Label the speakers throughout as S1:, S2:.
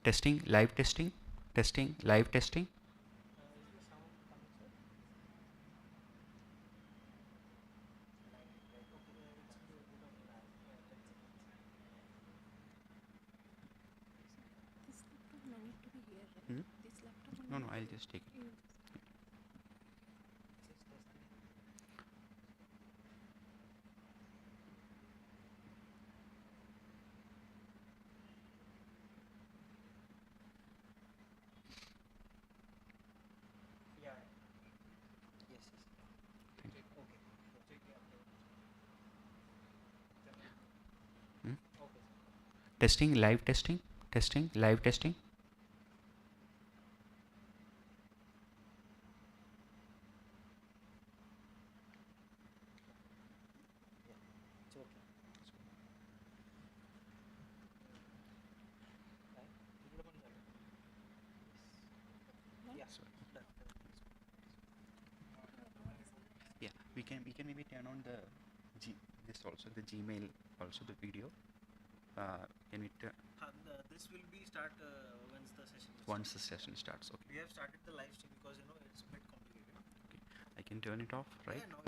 S1: Testing, live testing, testing, live testing.
S2: This laptop no need to be here, right?
S1: Hmm?
S2: This laptop
S1: No, no, I'll just take it. Hmm? Testing, live testing, testing, live testing. Yeah, we can maybe turn on the this also, the Gmail also, the video. Can we turn
S3: This will be start once the session is
S1: once the session starts? Okay.
S3: We have started the live stream because it's a bit complicated.
S1: Okay. I can turn it off, right?
S3: Yeah, now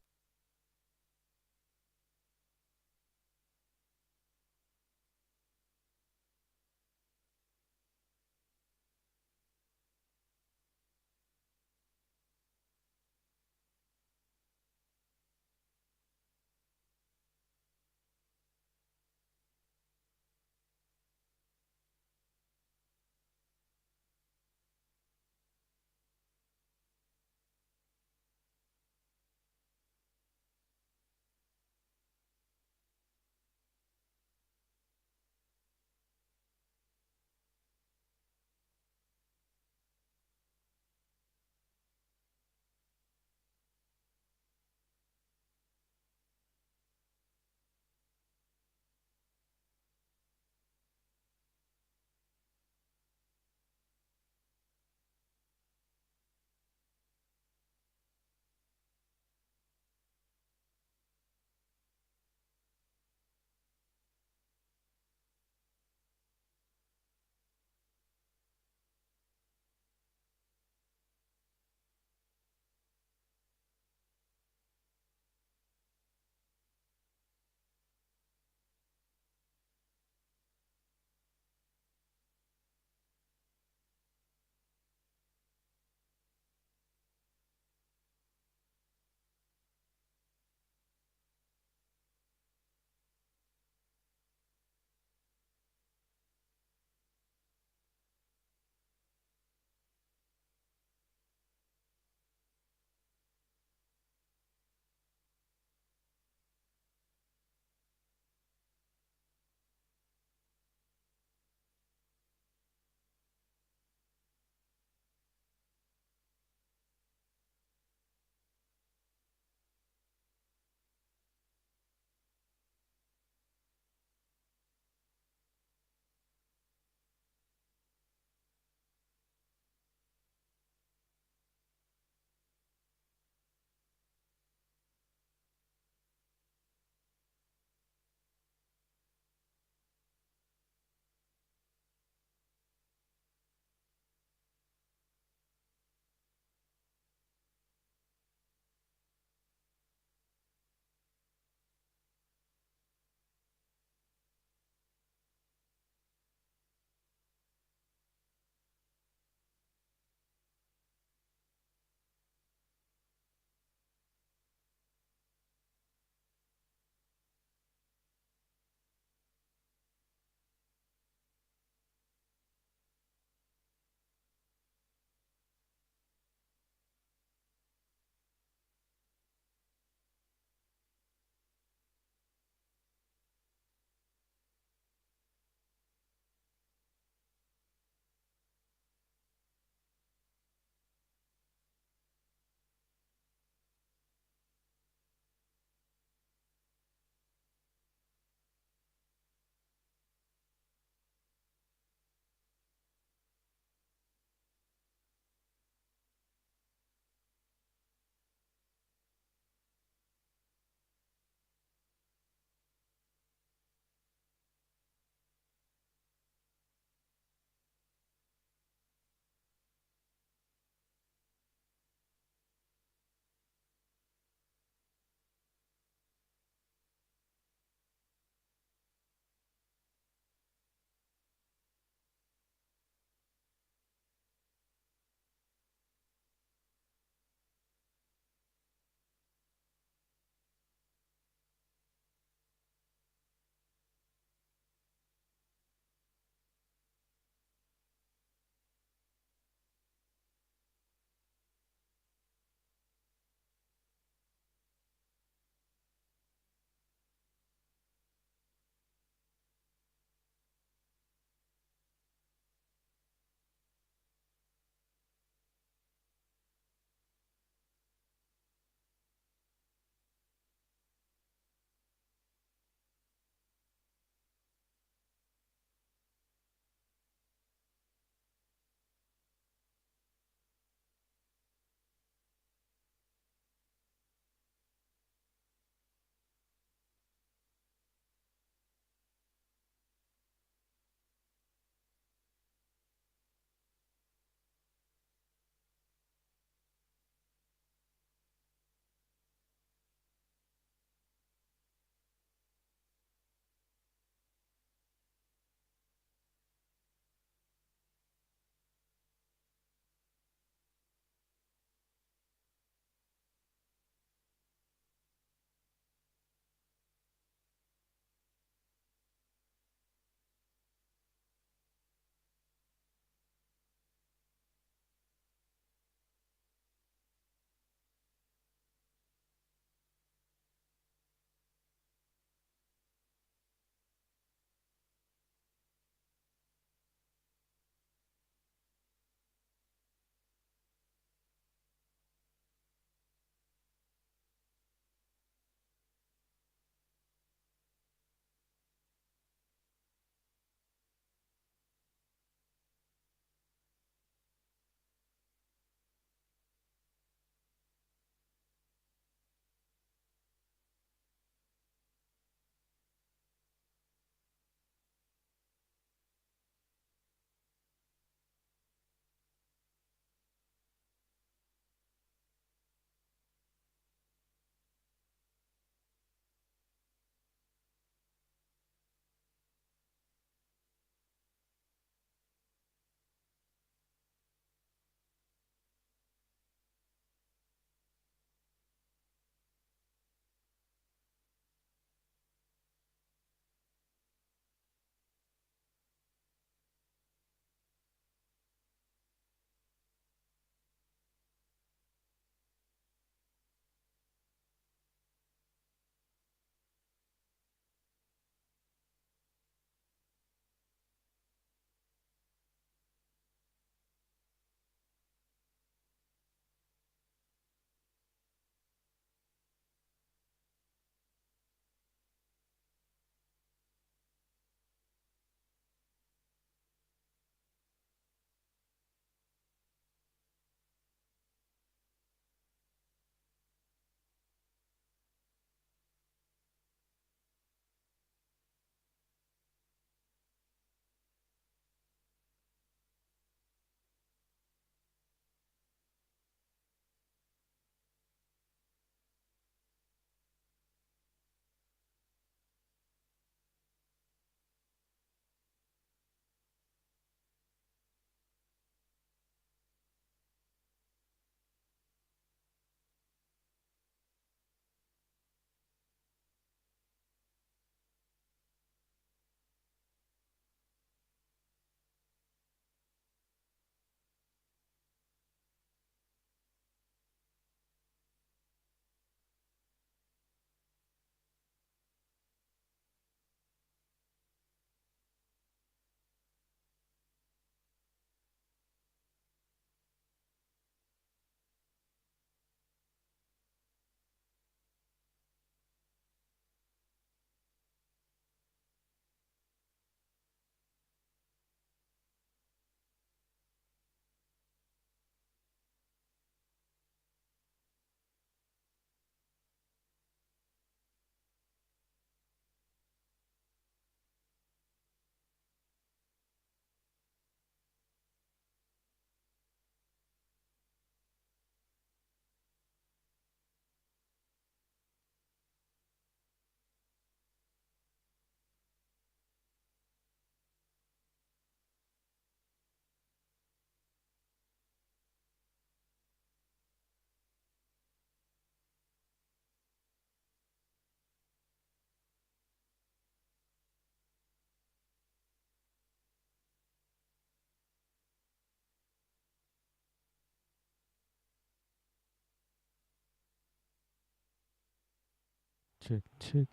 S4: Check, check,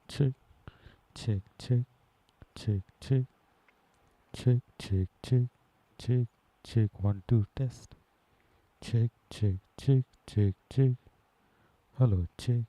S4: check, check, check, check, check, check, check, check, check, check. 1, 2, test. Check, check, check, check, check. Hello, check.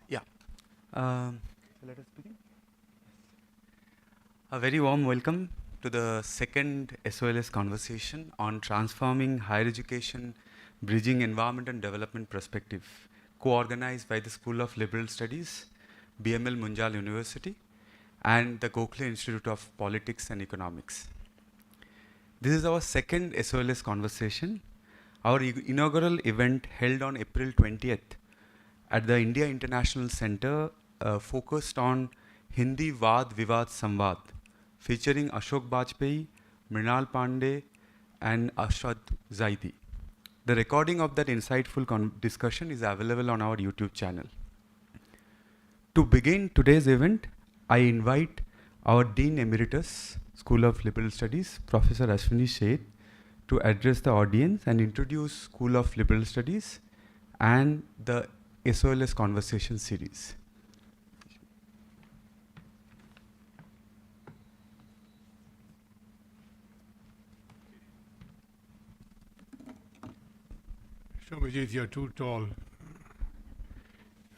S1: Yeah. So let us begin. A very warm welcome to the second SOLS conversation on transforming higher education, bridging environment and development perspective, co-organized by the School of Liberal Studies, BML Munjal University, and the Gadgil Institute of Politics and Economics. This is our second SOLS conversation. Our inaugural event held on April 20th at the India International Center focused on Hindi Vaad Vivad Samvad, featuring Ashok Bajpai, Mrinal Pandey, and Ashad Zaidi. The recording of that insightful discussion is available on our YouTube channel. To begin today's event, I invite our Dean Emeritus, School of Liberal Studies, Professor Ashwini Sheth, to address the audience and introduce School of Liberal Studies and the SOLS Conversation series.
S5: Shobhajit, you're too tall.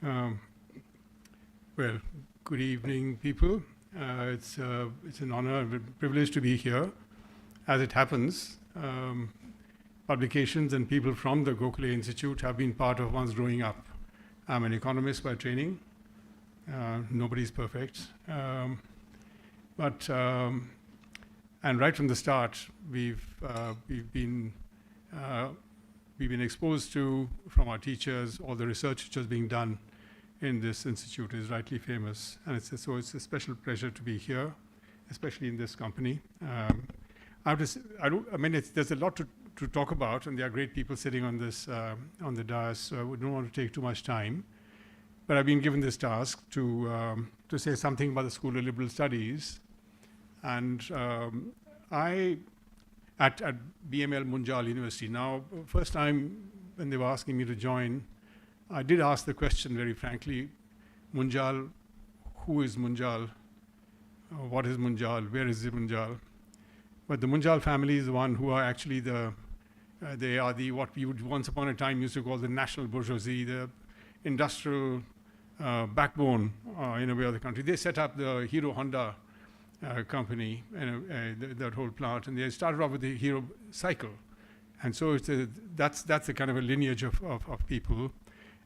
S5: Well, good evening, people. It's an honor and a privilege to be here. As it happens, publications and people from the Gadgil Institute have been part of one's growing up. I'm an economist by training. Nobody's perfect. And right from the start, we've been exposed to, from our teachers, all the research which is being done in this institute is rightly famous. And it's a special pleasure to be here, especially in this company. There's a lot to talk about, and there are great people sitting on this on the dais, so we don't want to take too much time. But I've been given this task to say something about the School of Liberal Studies. And at BML Munjal University. Now, first time when they were asking me to join, I did ask the question very frankly, Munjal, who is Munjal? What is Munjal? Where is the Munjal? But the Munjal family is the one who are actually they are what we would once upon a time used to call the national bourgeoisie, the industrial backbone in a way of the country. They set up the Hero Honda company, that whole plant, and they started off with the Hero cycle. And so that's a kind of a lineage of people.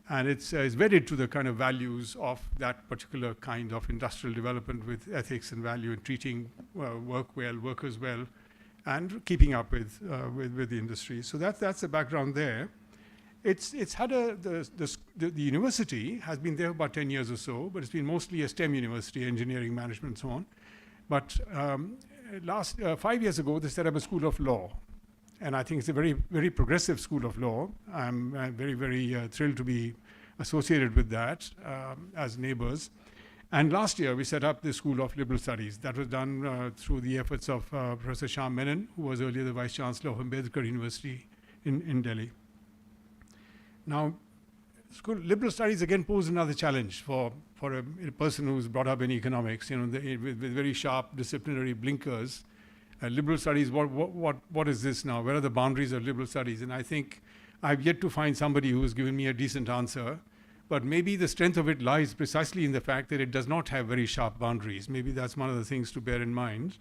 S5: And it's wedded to the kind of values of that particular kind of industrial development with ethics and value and treating workers well, and keeping up with the industry. So that's the background there. It's had the university has been there about 10 years or so, but it's been mostly a STEM university, engineering, management, and so on. But last 5 years ago, they set up a school of law. And I think it's a very, very progressive school of law. I'm very, very thrilled to be associated with that as neighbors. And last year, we set up the School of Liberal Studies. That was done through the efforts of Professor Shyam Menon, who was earlier the Vice Chancellor of Ambedkar University in Delhi. Now, liberal studies again pose another challenge for a person who's brought up in economics, with very sharp disciplinary blinkers. Liberal studies, what is this now? Where are the boundaries of liberal studies? And I think I've yet to find somebody who's given me a decent answer. But maybe the strength of it lies precisely in the fact that it does not have very sharp boundaries. Maybe that's one of the things to bear in mind.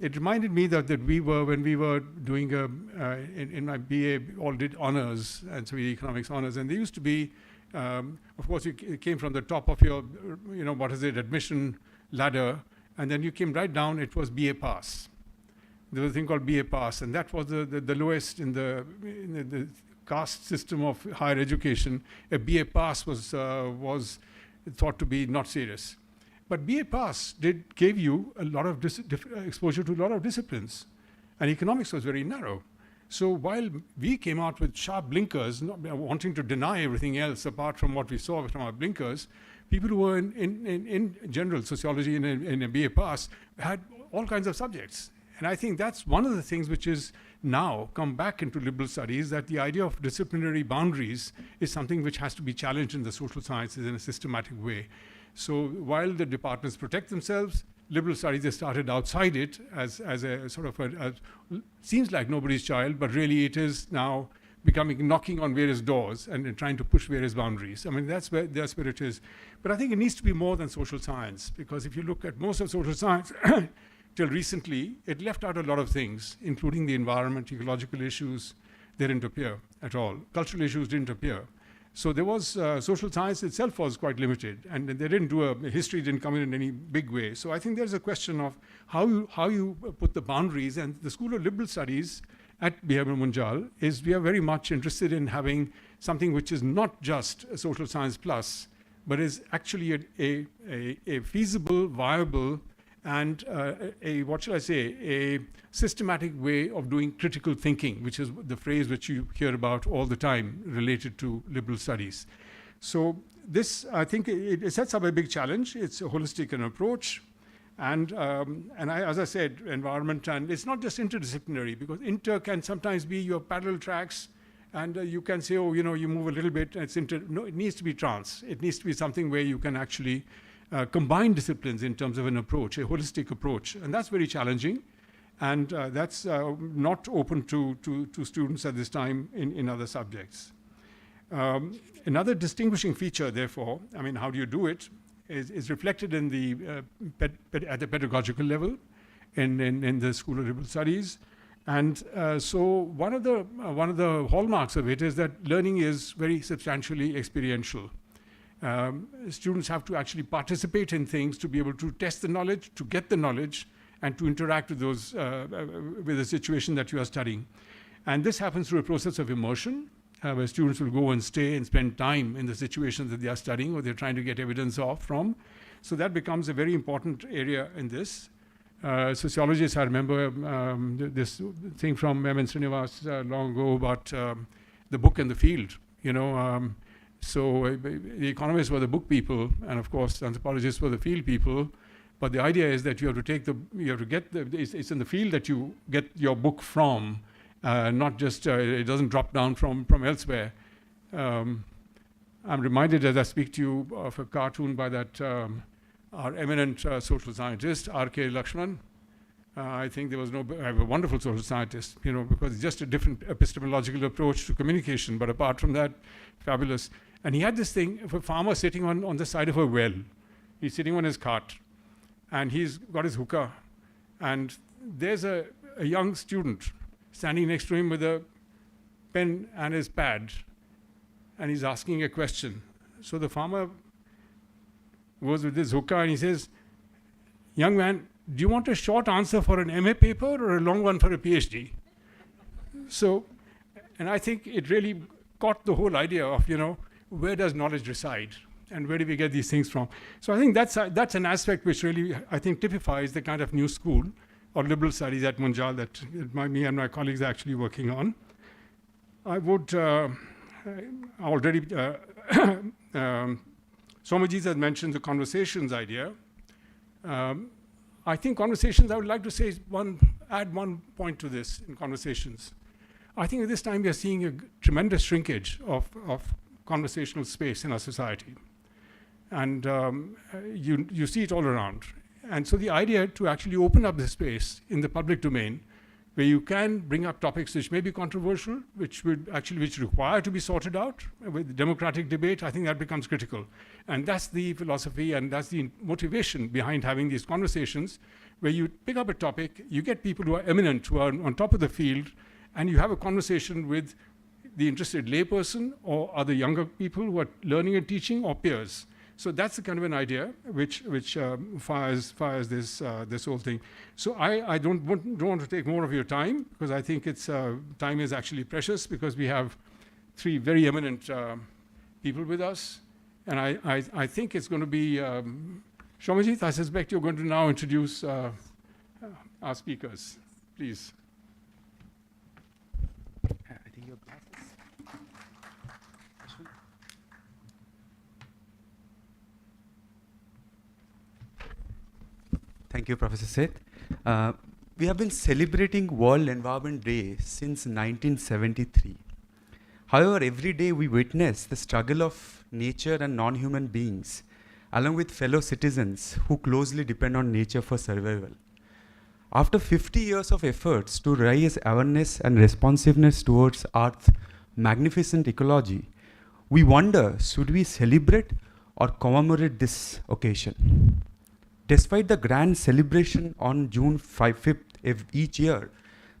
S5: It reminded me that when we were doing in my BA, all did honors, and so we did economics honors, and they used to be, of course, you came from the top of your, admission ladder, and then you came right down, it was BA pass. There was a thing called BA pass, and that was the lowest in the caste system of higher education. A BA pass was thought to be not serious. But BA pass gave you a lot of exposure to a lot of disciplines, and economics was very narrow. So while we came out with sharp blinkers, not wanting to deny everything else apart from what we saw from our blinkers, people who were in general sociology in a BA pass had all kinds of subjects. And I think that's one of the things which is now come back into liberal studies, that the idea of disciplinary boundaries is something which has to be challenged in the social sciences in a systematic way. So while the departments protect themselves, liberal studies has started outside it as a sort of seems like nobody's child, but really it is now knocking on various doors and trying to push various boundaries. I mean, that's where it is. But I think it needs to be more than social science, because if you look at most of social science, till recently, it left out a lot of things, including the environment, ecological issues. They didn't appear at all. Cultural issues didn't appear. So there was, social science itself was quite limited, and they didn't do history didn't come in any big way. So I think there's a question of how you put the boundaries, and the School of Liberal Studies at BML Munjal we are very much interested in having something which is not just a social science plus, but is actually a feasible, viable, and a systematic way of doing critical thinking, which is the phrase which you hear about all the time related to liberal studies. So this, I think, it sets up a big challenge. It's a holistic approach. And as I said, environment, and it's not just interdisciplinary, because inter can sometimes be your parallel tracks, and you can say, oh, you move a little bit, and it's inter. No, it needs to be trans. It needs to be something where you can actually combine disciplines in terms of an approach, a holistic approach, and that's very challenging, and that's not open to students at this time in other subjects. Another distinguishing feature, therefore, I mean, how do you do it, is reflected in the at the pedagogical level in the School of Liberal Studies, and so one of the hallmarks of it is that learning is very substantially experiential. Students have to actually participate in things to be able to test the knowledge, to get the knowledge, and to interact with those with the situation that you are studying. And this happens through a process of immersion, where students will go and stay and spend time in the situations that they are studying or they're trying to get evidence from. So that becomes a very important area in this. Sociologists, I remember this thing from M.N. Srinivas long ago about the book and the field, So the economists were the book people, and of course anthropologists were the field people. But the idea is that you have to get it's in the field that you get your book from, not just it doesn't drop down from elsewhere. I'm reminded as I speak to you of a cartoon by that our eminent social scientist R.K. Lakshman. I think there was a wonderful social scientist, because it's just a different epistemological approach to communication. But apart from that, fabulous. And he had this thing of a farmer sitting on the side of a well. He's sitting on his cart, and he's got his hookah. And there's a young student standing next to him with a pen and his pad, and he's asking a question. So the farmer goes with his hookah and he says, "Young man, do you want a short answer for an MA paper or a long one for a PhD?" So, and I think it really caught the whole idea of, where does knowledge reside and where do we get these things from? So I think that's an aspect which really, I think, typifies the kind of new school or liberal studies at Munjal that me and my colleagues are actually working on. I would already, Somajit has mentioned the conversations idea. I think conversations, I would like to say, add one point to this in conversations. I think at this time we are seeing a tremendous shrinkage of conversational space in our society. And you see it all around. And so the idea to actually open up the space in the public domain where you can bring up topics which may be controversial, which require to be sorted out with democratic debate, I think that becomes critical. And that's the philosophy and that's the motivation behind having these conversations where you pick up a topic, you get people who are eminent, who are on top of the field, and you have a conversation with the interested layperson or other younger people who are learning and teaching or peers. So that's the kind of an idea which fires this whole thing. So I don't want to take more of your time because I think time is actually precious because we have three very eminent people with us, and I think it's going to be Shomajit. I suspect you're going to now introduce our speakers, please.
S1: I think your glasses. Thank you, Professor Seth. We have been celebrating World Environment Day since 1973. However, every day we witness the struggle of nature and non-human beings, along with fellow citizens who closely depend on nature for survival. After 50 years of efforts to raise awareness and responsiveness towards Earth, magnificent ecology, we wonder, should we celebrate or commemorate this occasion? Despite the grand celebration on June 5th each year,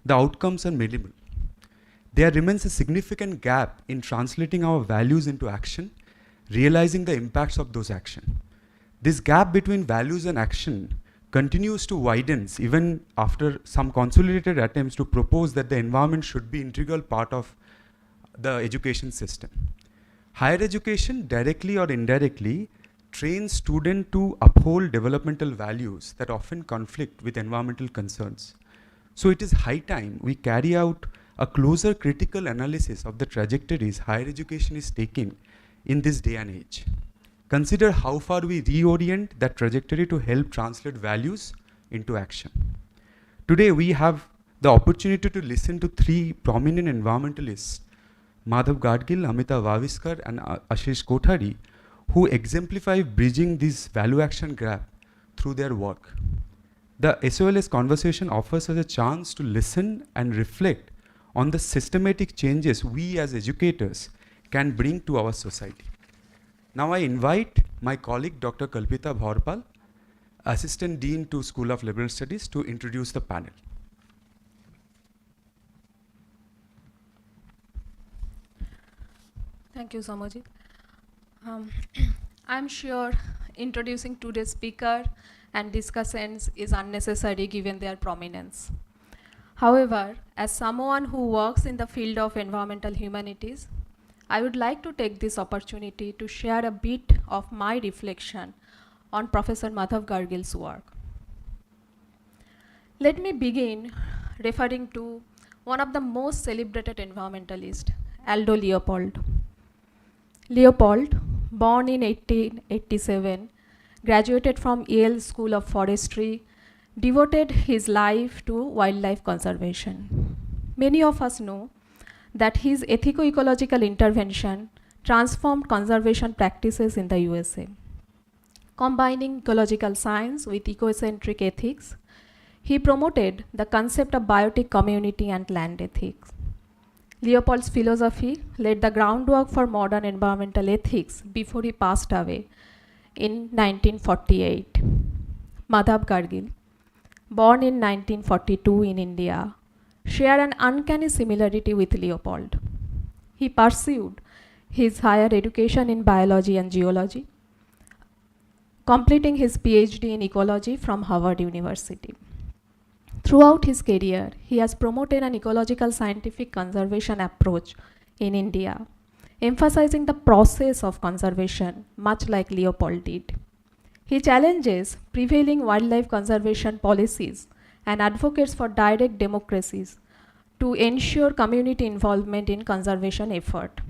S1: the outcomes are minimal. There remains a significant gap in translating our values into action, realizing the impacts of those actions. This gap between values and action continues to widen even after some consolidated attempts to propose that the environment should be an integral part of the education system. Higher education, directly or indirectly, trains students to uphold developmental values that often conflict with environmental concerns. So it is high time we carry out a closer critical analysis of the trajectories higher education is taking in this day and age. Consider how far we reorient that trajectory to help translate values into action. Today we have the opportunity to listen to three prominent environmentalists, Madhav Gadgil, Amita Vaviskar and Ashish Kothari, who exemplify bridging this value action gap through their work. The SOLS conversation offers us a chance to listen and reflect on the systematic changes we as educators can bring to our society. Now I invite my colleague Dr. Kalpita Bhaurpal, Assistant Dean to School of Liberal Studies, to introduce the panel.
S2: Thank you, Samojit. I'm sure introducing today's speaker and discussants is unnecessary given their prominence. However, as someone who works in the field of environmental humanities, I would like to take this opportunity to share a bit of my reflection on Professor Madhav Gadgil's work. Let me begin referring to one of the most celebrated environmentalists, Aldo Leopold. Leopold, born in 1887, graduated from Yale School of Forestry, devoted his life to wildlife conservation. Many of us know that his ethico-ecological intervention transformed conservation practices in the USA. Combining ecological science with ecocentric ethics, he promoted the concept of biotic community and land ethics. Leopold's philosophy laid the groundwork for modern environmental ethics before he passed away in 1948. Madhav Gadgil, born in 1942 in India, shared an uncanny similarity with Leopold. He pursued his higher education in biology and geology, completing his PhD in ecology from Harvard University. Throughout his career, he has promoted an ecological scientific conservation approach in India, emphasizing the process of conservation, much like Leopold did. He challenges prevailing wildlife conservation policies and advocates for direct democracies to ensure community involvement in conservation effort.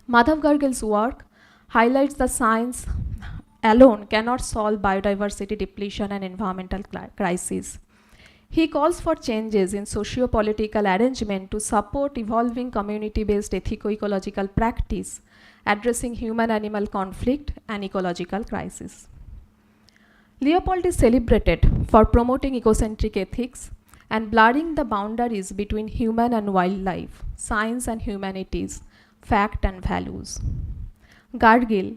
S2: Madhav Gadgil's work highlights the science alone cannot solve biodiversity depletion and environmental crises. He calls for changes in socio-political arrangement to support evolving community-based ethico-ecological practice, addressing human-animal conflict and ecological crisis. Leopold is celebrated for promoting ecocentric ethics and blurring the boundaries between human and wildlife, science and humanities, fact and values. Gadgil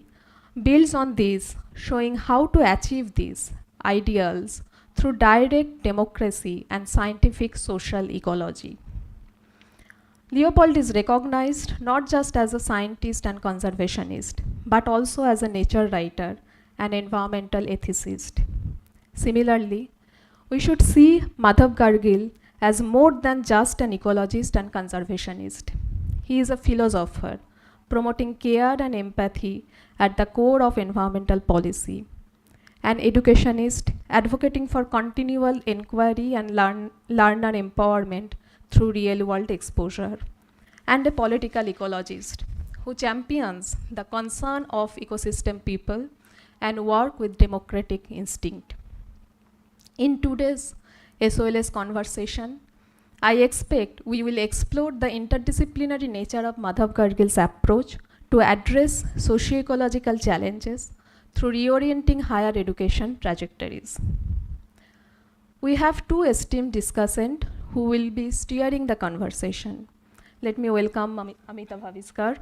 S2: builds on this, showing how to achieve these ideals through direct democracy and scientific social ecology. Leopold is recognized not just as a scientist and conservationist, but also as a nature writer and environmental ethicist. Similarly, we should see Madhav Gadgil as more than just an ecologist and conservationist. He is a philosopher, promoting care and empathy at the core of environmental policy, an educationist advocating for continual inquiry and learner empowerment through real-world exposure, and a political ecologist who champions the concern of ecosystem people and work with democratic instinct. In today's SOLS conversation, I expect we will explore the interdisciplinary nature of Madhav Gadgil's approach to address socio-ecological challenges through reorienting higher education trajectories. We have two esteemed discussants who will be steering the conversation. let me welcome Amita Bhaviskar.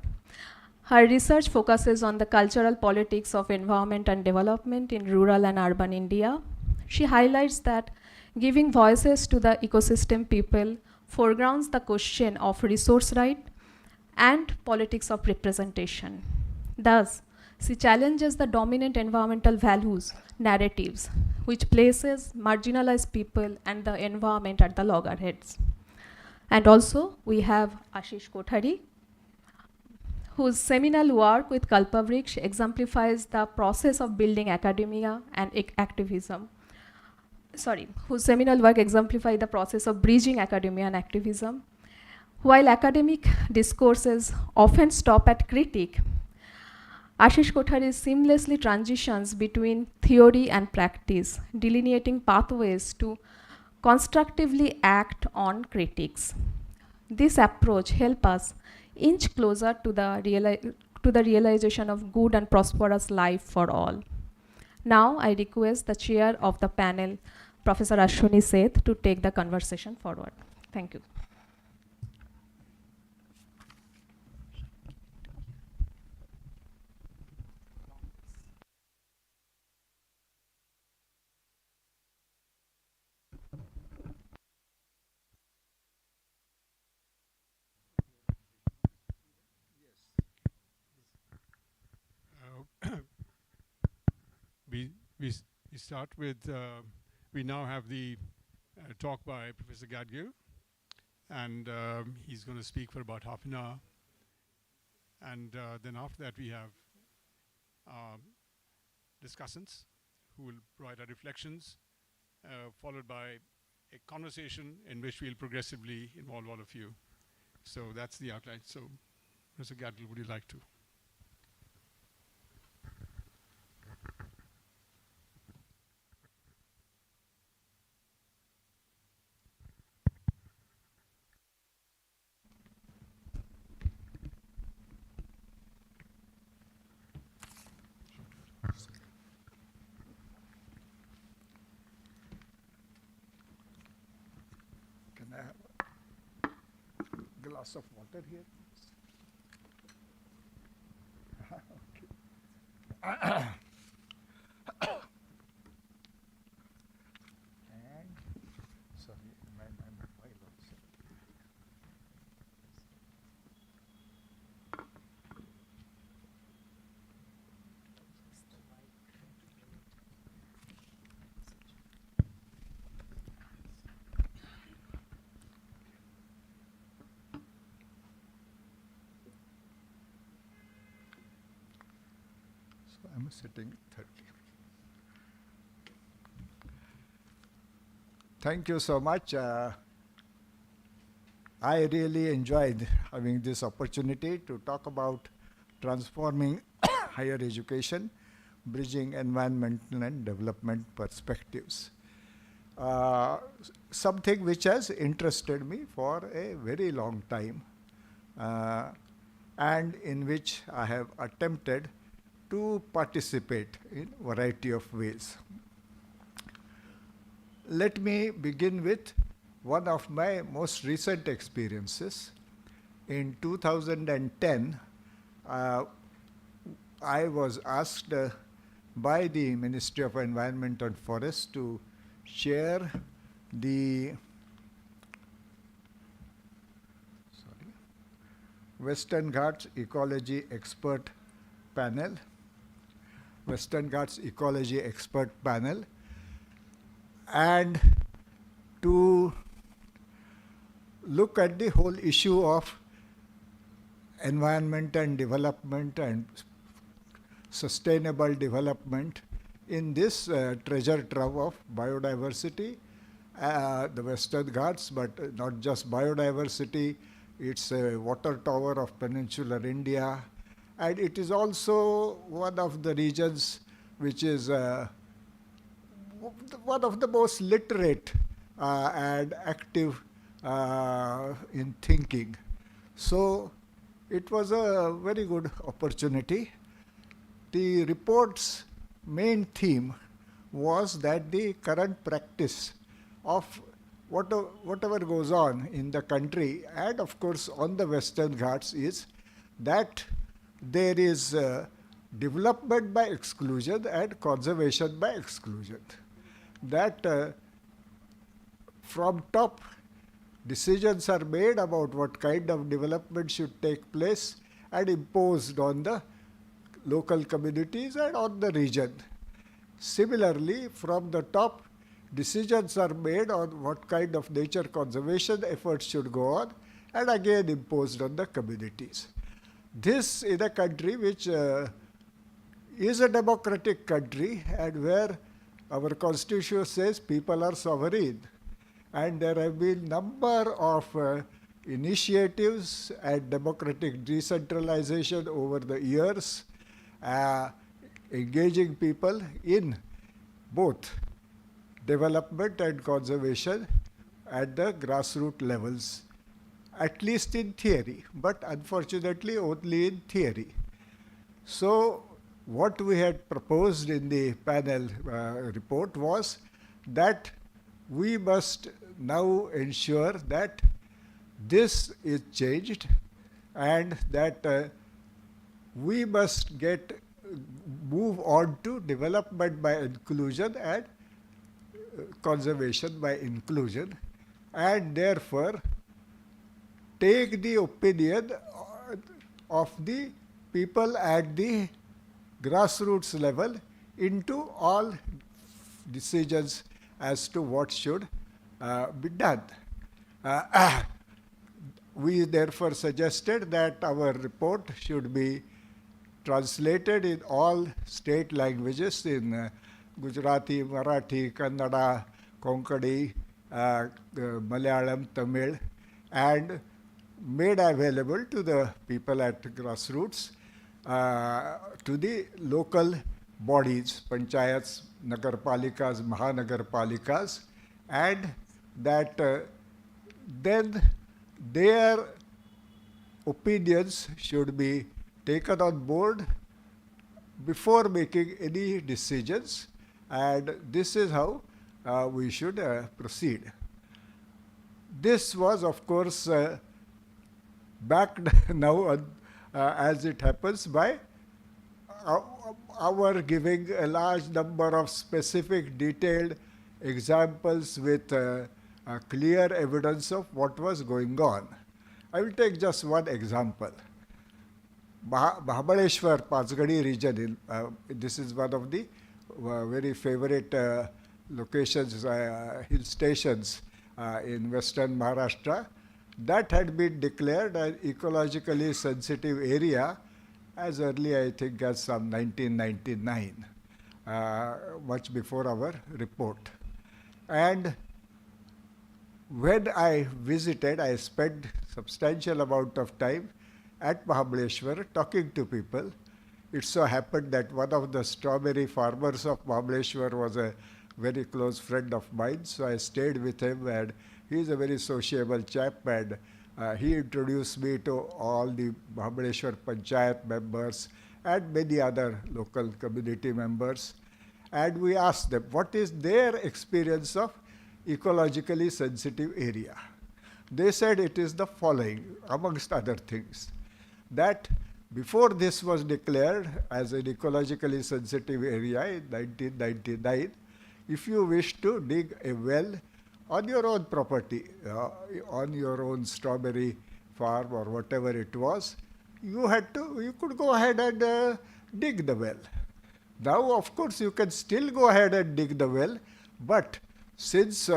S2: Her research focuses on the cultural politics of environment and development in rural and urban India. She highlights that giving voices to the ecosystem people foregrounds the question of resource right and politics of representation. Thus, she challenges the dominant environmental values, narratives, which places marginalized people and the environment at the loggerheads. And also, we have Ashish Kothari, whose seminal work with Kalpavriksha exemplifies the process of building academia and activism. Whose seminal work exemplifies the process of bridging academia and activism. While academic discourses often stop at critique, Ashish Kothari seamlessly transitions between theory and practice, delineating pathways to constructively act on critiques. This approach helps us inch closer to the realization of good and prosperous life for all. Now I request the chair of the panel, Professor Ashwini Seth, to take the conversation forward. Thank you.
S5: We start with, we now have the talk by Professor Gadgil, and he's going to speak for about half an hour. And then after that we have discussants who will provide our reflections, followed by a conversation in which we'll progressively involve all of you. So that's the outline. So Professor Gadgil, would you like to?
S6: Can I have a glass of water here? Okay. And sorry, my mobile also. So I'm sitting 30. Thank you so much. I really enjoyed having this opportunity to talk about transforming higher education, bridging environmental and development perspectives. Something which has interested me for a very long time, and in which I have attempted to participate in a variety of ways. Let me begin with one of my most recent experiences. In 2010, I was asked by the Ministry of Environment and Forest to chair the Western Ghats Ecology Expert Panel, and to look at the whole issue of environment and development and sustainable development in this treasure trove of biodiversity, the Western Ghats, but not just biodiversity, it's a water tower of peninsular India, and it is also one of the regions which is one of the most literate and active in thinking. So it was a very good opportunity. The report's main theme was that the current practice of whatever goes on in the country and of course on the Western Ghats is that there is development by exclusion and conservation by exclusion. That from top decisions are made about what kind of development should take place and imposed on the local communities and on the region. Similarly, from the top, decisions are made on what kind of nature conservation efforts should go on and again imposed on the communities. This in a country which is a democratic country and where our constitution says people are sovereign. And there have been number of initiatives and democratic decentralization over the years, engaging people in both development and conservation at the grassroots levels, at least in theory, but unfortunately only in theory. So what we had proposed in the panel report was that we must now ensure that this is changed and that we must move on to development by inclusion and conservation by inclusion, and therefore take the opinion of the people at the grassroots level into all decisions as to what should be done. We therefore suggested that our report should be translated in all state languages in Gujarati, Marathi, Kannada, Konkani, Malayalam, Tamil, and made available to the people at grassroots, to the local bodies, panchayats, nagarpalikas, mahanagarpalikas, and that then their opinions should be taken on board before making any decisions, and this is how we should proceed. This was, of course, backed now, as it happens, by our giving a large number of specific, detailed examples with clear evidence of what was going on. I will take just one example. Mahabaleshwar, Pachgadi region, this is one of the very favorite locations, hill stations in western Maharashtra, that had been declared an ecologically sensitive area as early, I think, as some 1999, much before our report. And when I visited, I spent substantial amount of time at Mahabaleshwar talking to people. It so happened that one of the strawberry farmers of Mahabaleshwar was a very close friend of mine, so I stayed with him, and he is a very sociable chap, and he introduced me to all the Mahabaleshwar Panchayat members and many other local community members. And we asked them what is their experience of ecologically sensitive area. They said it is the following, amongst other things, that before this was declared as an ecologically sensitive area in 1999, if you wish to dig a well on your own property, on your own strawberry farm or whatever it was, you could go ahead and dig the well. Now, of course, you can still go ahead and dig the well, but since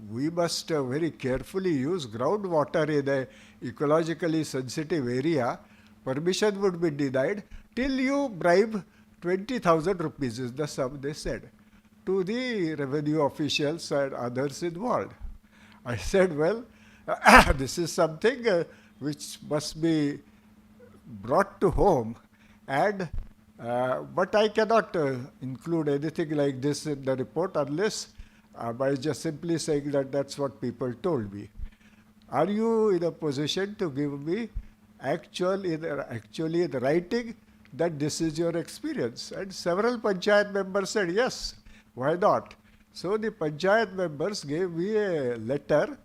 S6: we must very carefully use groundwater in a ecologically sensitive area, permission would be denied till you bribe 20,000 rupees is the sum, they said, to the revenue officials and others involved. I said, well, this is something which must be brought to home, and but I cannot include anything like this in the report unless by just simply saying that that's what people told me. Are you in a position to give me actually in writing that this is your experience? And several panchayat members said, yes, why not? So the Panchayat members gave me a letter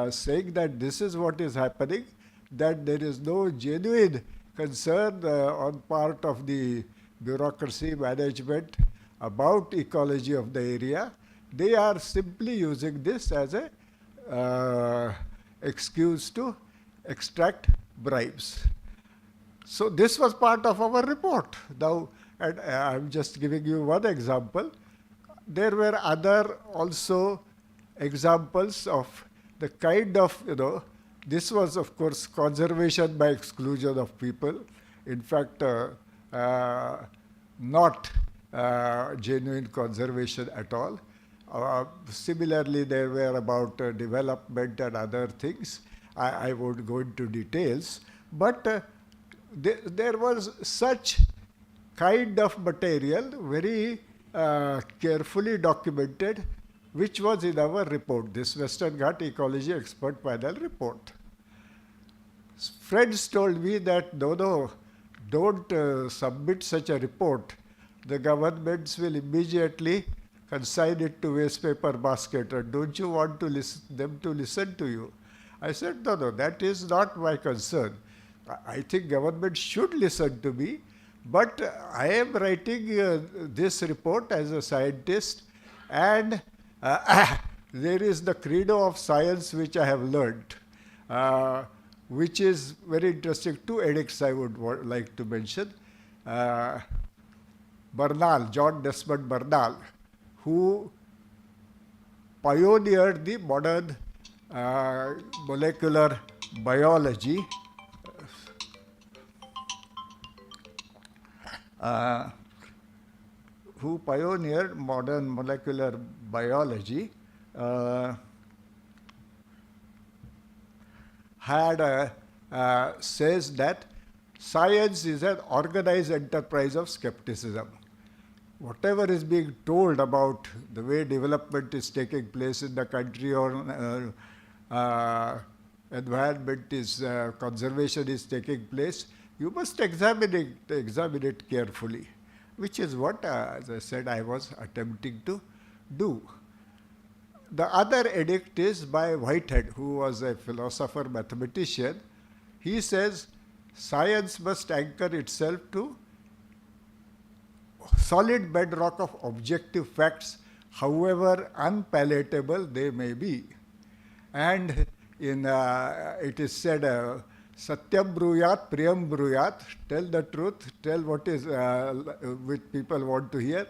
S6: saying that this is what is happening, that there is no genuine concern on part of the bureaucracy management about ecology of the area. They are simply using this as a excuse to extract bribes. So this was part of our report. Now, and I'm just giving you one example. There were other also examples of the kind of, this was of course conservation by exclusion of people. In fact, not genuine conservation at all. Similarly, there were about development and other things. I won't go into details, but there was such kind of material, very carefully documented, which was in our report, this Western Ghat Ecology Expert Panel report. Friends told me that no, don't submit such a report. The governments will immediately consign it to waste paper basket, and don't you want to them to listen to you? I said, no, that is not my concern. I think government should listen to me, but I am writing this report as a scientist, and there is the credo of science which I have learned, which is very interesting. Two edicts I would like to mention. Bernal, John Desmond Bernal, who pioneered the modern molecular biology, says that science is an organized enterprise of skepticism. Whatever is being told about the way development is taking place in the country, or environment is, conservation is taking place, you must examine it carefully, which is what, as I said, I was attempting to do. The other edict is by Whitehead, who was a philosopher mathematician. He says science must anchor itself to solid bedrock of objective facts, however unpalatable they may be. And in it is said, Satyam bruyat, priyam bruyat, tell the truth, tell what is which people want to hear.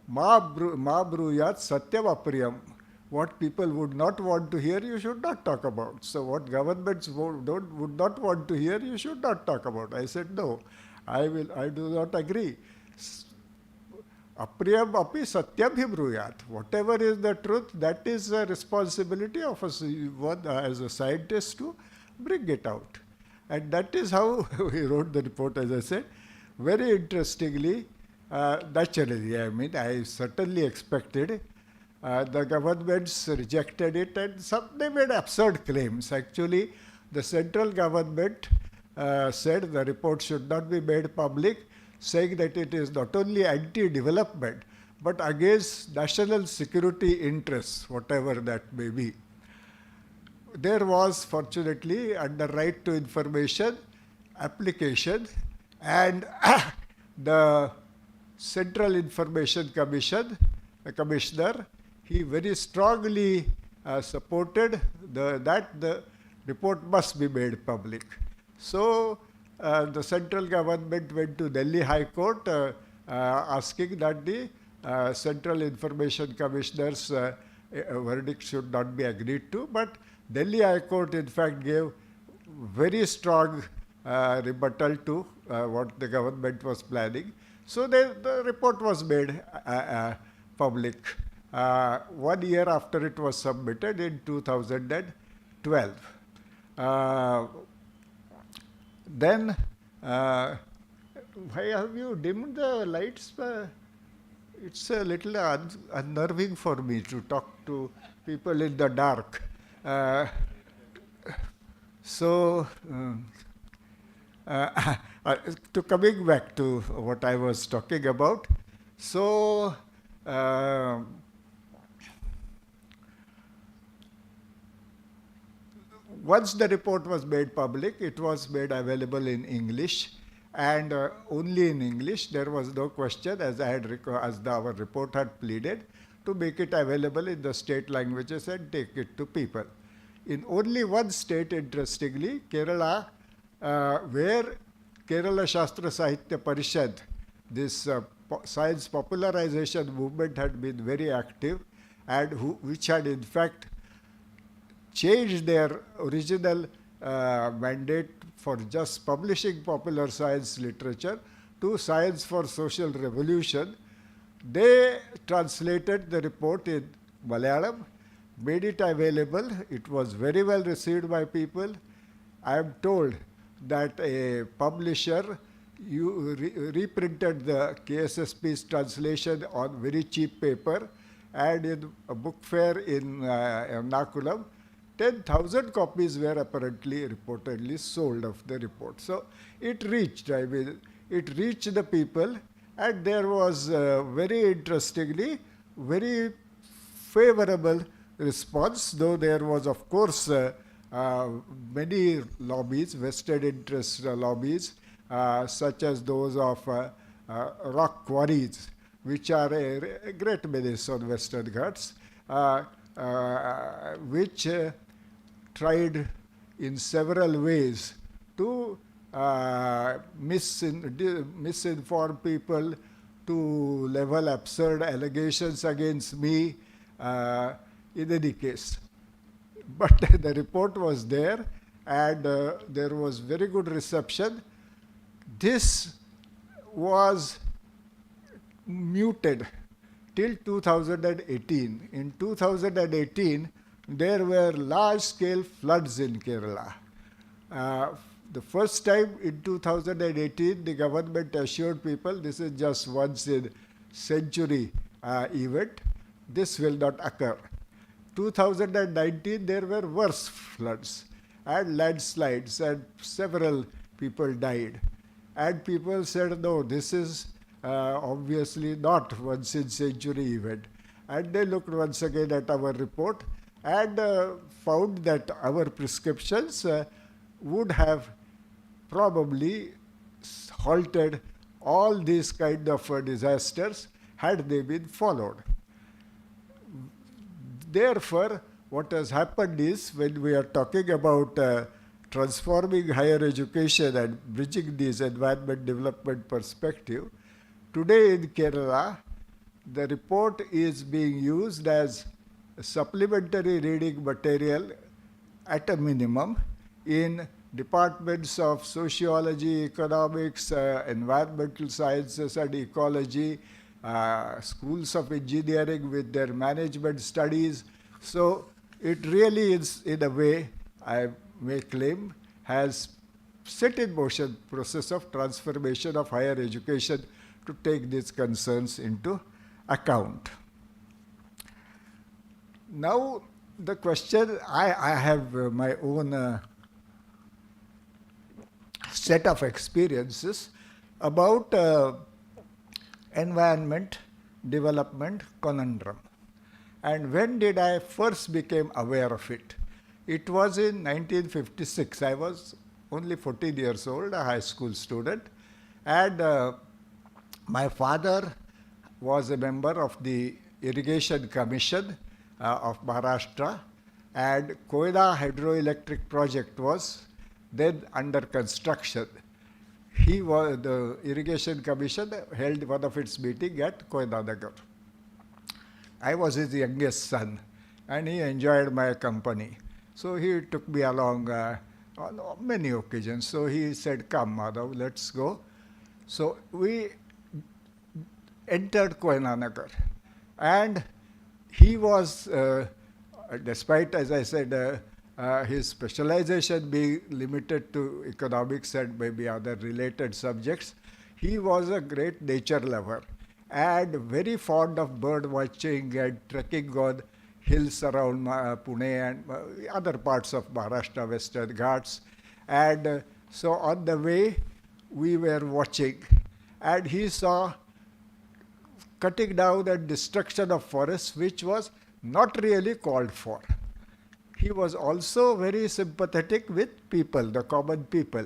S6: Ma bruyat, satyam apriyam. What people would not want to hear, you should not talk about. So what governments would not want to hear, you should not talk about. I said, no, I do not agree. Apriyam api satyam hi bruyat. Whatever is the truth, that is a responsibility of us as a scientist to bring it out. And that is how we wrote the report, as I said. Very interestingly, naturally, I mean, I certainly expected the governments rejected it, and they made absurd claims. Actually, the central government said the report should not be made public, saying that it is not only anti-development, but against national security interests, whatever that may be. There was, fortunately, under right to information application, and the Central Information Commission, the commissioner, he very strongly supported that the report must be made public. So the central government went to Delhi High Court asking that the Central Information Commissioner's verdict should not be agreed to, but Delhi High Court in fact gave very strong rebuttal to what the government was planning. So the report was made public 1 year after it was submitted in 2012. Then, why have you dimmed the lights? It's a little unnerving for me to talk to people in the dark. To coming back to what I was talking about, so once the report was made public, it was made available in English, and only in English. There was no question, as our report had pleaded, to make it available in the state languages and take it to people. In only one state, interestingly, Kerala, where Kerala Shastra Sahitya Parishad, this science popularization movement had been very active, and which had in fact changed their original mandate for just publishing popular science literature to Science for Social Revolution. They translated the report in Malayalam, made it available. It was very well received by people. I am told that a publisher reprinted the KSSP's translation on very cheap paper, and in a book fair in Ernakulam, 10,000 copies were reportedly sold of the report. So it reached the people, and there was very interestingly, very favorable response, though there was, of course, many lobbies, vested interest lobbies, such as those of rock quarries, which are a great menace on Western Ghats, which tried in several ways to misinform people, to level absurd allegations against me, in any case. But the report was there, and there was very good reception. This was muted till 2018. In 2018, there were large-scale floods in Kerala. The first time in 2018, the government assured people this is just once in century event. This will not occur. 2019, there were worse floods and landslides, and several people died. And people said, no, this is obviously not once in century event. And they looked once again at our report and found that our prescriptions would have probably halted all these kind of disasters had they been followed. Therefore, what has happened is, when we are talking about transforming higher education and bridging this environment development perspective, today in Kerala, the report is being used as supplementary reading material at a minimum in departments of sociology, economics, environmental sciences and ecology, schools of engineering with their management studies. So it really is, in a way, I may claim, has set in motion process of transformation of higher education to take these concerns into account. Now, the question, I have my own set of experiences about environment development conundrum. And when did I first become aware of it? It was in 1956. I was only 14 years old, a high school student. And my father was a member of the Irrigation Commission of Maharashtra, and Koyna Hydroelectric Project was then under construction. The Irrigation Commission held one of its meetings at Koyna Nagar. I was his youngest son, and he enjoyed my company. So he took me along on many occasions. So he said, come, Madhav, let's go. So we entered Koyna Nagar. And he was, despite, as I said, his specialization being limited to economics and maybe other related subjects, he was a great nature lover and very fond of bird watching and trekking on hills around Pune and other parts of Maharashtra, Western Ghats. And so on the way, we were watching, and he saw cutting down and destruction of forests, which was not really called for. he was also very sympathetic with people, the common people.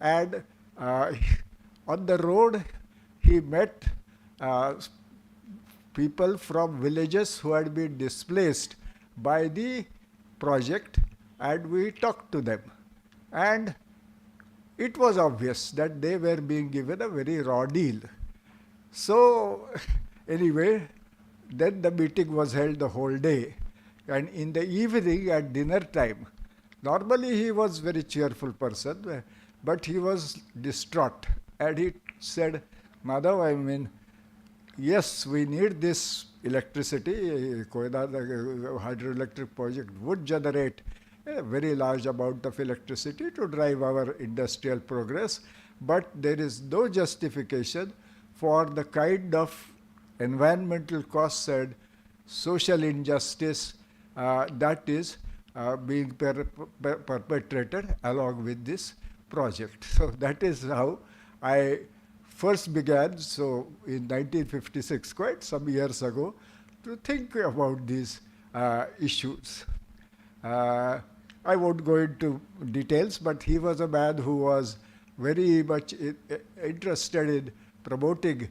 S6: And on the road, he met people from villages who had been displaced by the project, and we talked to them. And it was obvious that they were being given a very raw deal. So anyway, then the meeting was held the whole day. And in the evening at dinner time, normally he was a very cheerful person, but he was distraught. And he said, Madhav, I mean, yes, we need this electricity. Koyda, the hydroelectric project would generate a very large amount of electricity to drive our industrial progress, but there is no justification for the kind of environmental costs and social injustice that is being perpetrated along with this project. So that is how I first began, so in 1956, quite some years ago, to think about these issues. I won't go into details, but he was a man who was very much interested in promoting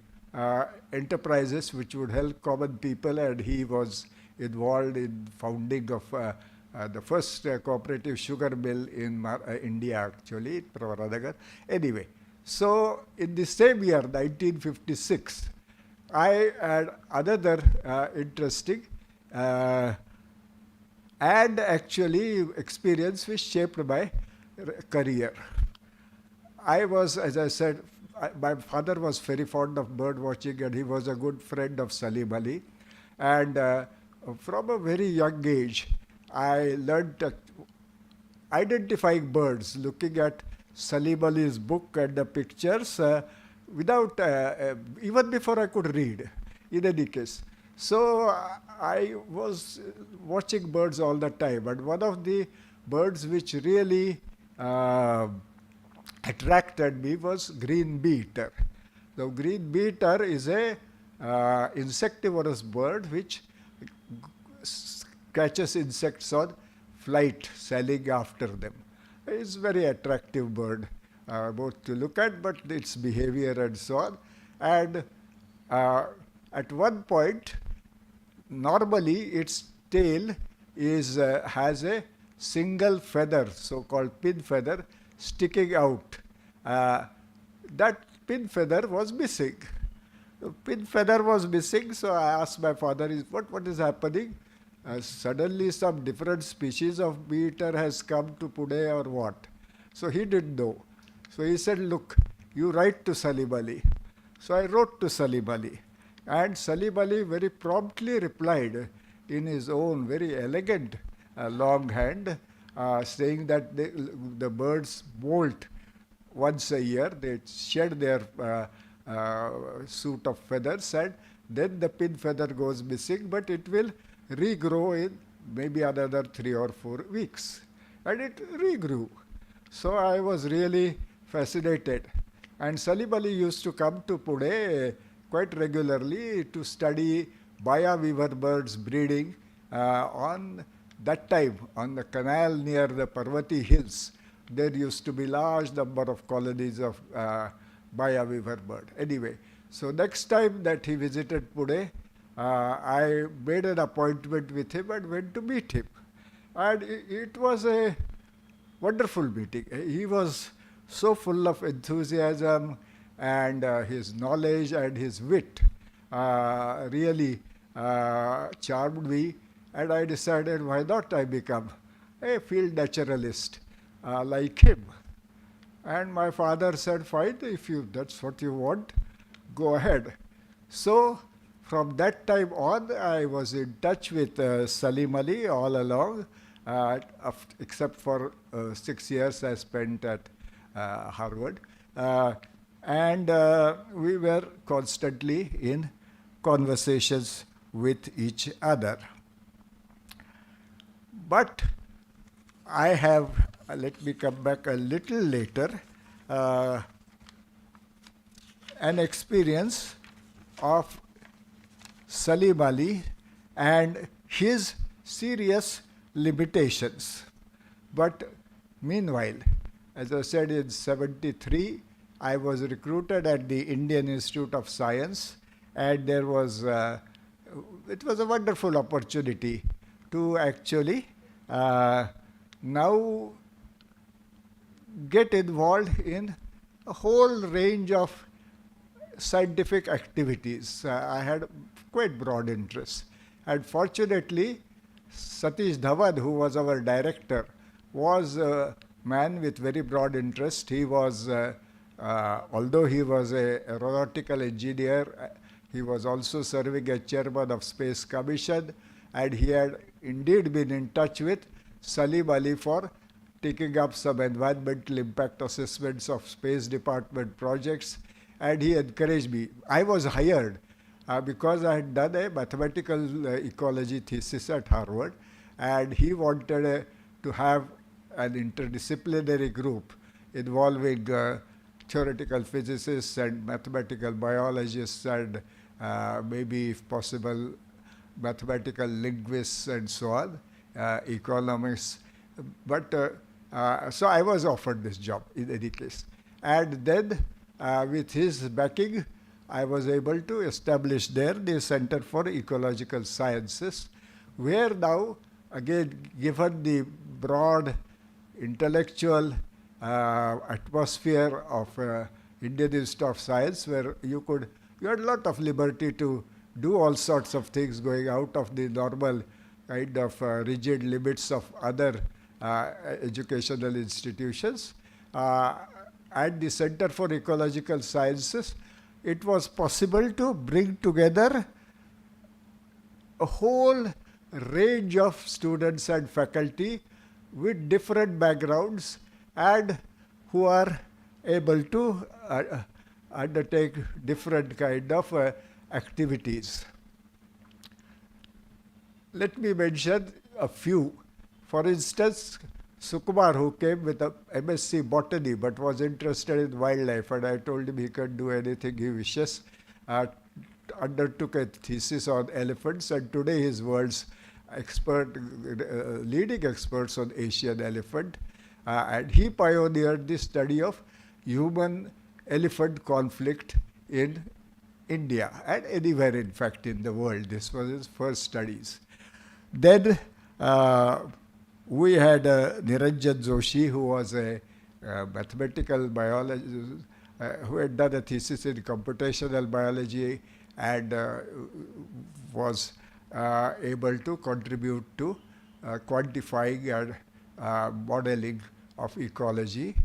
S6: enterprises which would help common people, and he was involved in founding of the first cooperative sugar mill in India, actually, in Pravaranagar. Anyway, so in the same year, 1956, I had another interesting and actually experience which shaped my career. I was, as I said, my father was very fond of bird watching, and he was a good friend of Salim Ali. And from a very young age, I learned identifying birds, looking at Salim Ali's book and the pictures without, even before I could read, in any case. So I was watching birds all the time, and one of the birds which really attracted me was green beater. The green beater is a insectivorous bird which catches insects on flight, sailing after them. It's a very attractive bird, both to look at, but its behavior and so on. And at one point, normally its tail is has a single feather, so-called pin feather, sticking out. That pin feather was missing. The pin feather was missing, so I asked my father, what is happening? Suddenly some different species of beater has come to Pune or what? So he didn't know. So he said, look, you write to Salim Ali. So I wrote to Salim Ali. And Salim Ali very promptly replied in his own very elegant longhand, saying that the birds molt once a year. They shed their suit of feathers, and then the pin feather goes missing, but it will regrow in maybe another 3 or 4 weeks. And it regrew. So I was really fascinated. And Salim Ali used to come to Pune quite regularly to study Baya weaver birds breeding on that time on the canal near the Parvati Hills. There used to be large number of colonies of Baya weaver bird. Anyway, so next time that he visited Pune, I made an appointment with him and went to meet him. And it was a wonderful meeting. He was so full of enthusiasm, and his knowledge and his wit really charmed me, and I decided, why not I become a field naturalist like him. And my father said, fine, if that's what you want, go ahead. So from that time on, I was in touch with Salim Ali all along, except for 6 years I spent at Harvard. And we were constantly in conversations with each other. But I have, let me come back a little later, an experience of Salim Ali and his serious limitations. But meanwhile, as I said, in 73, I was recruited at the Indian Institute of Science, and there was, it was a wonderful opportunity to actually now get involved in a whole range of scientific activities. I had quite broad interests. And fortunately, Satish Dhawan, who was our director, was a man with very broad interest. He was, although he was an aeronautical engineer, he was also serving as chairman of Space Commission, and he had indeed been in touch with Salim Ali for taking up some environmental impact assessments of Space Department projects, and he encouraged me. I was hired because I had done a mathematical ecology thesis at Harvard, and he wanted to have an interdisciplinary group involving theoretical physicists and mathematical biologists and maybe, if possible, mathematical linguists and so on, economists. But so I was offered this job in any case. And then with his backing, I was able to establish there the Center for Ecological Sciences, where now, again, given the broad intellectual atmosphere of Indian Institute of Science, where you had a lot of liberty to do all sorts of things going out of the normal kind of rigid limits of other educational institutions. At the Center for Ecological Sciences, it was possible to bring together a whole range of students and faculty with different backgrounds and who are able to undertake different kind of activities. Let me mention a few. For instance, Sukumar, who came with a MSc Botany but was interested in wildlife, and I told him he can do anything he wishes, undertook a thesis on elephants, and today he is world's expert, leading experts on Asian elephant. And he pioneered the study of human-elephant conflict in India and anywhere, in fact, in the world. This was his first studies. Then we had Niranjan Joshi, who was a mathematical biologist, who had done a thesis in computational biology and was able to contribute to quantifying and modeling of ecology.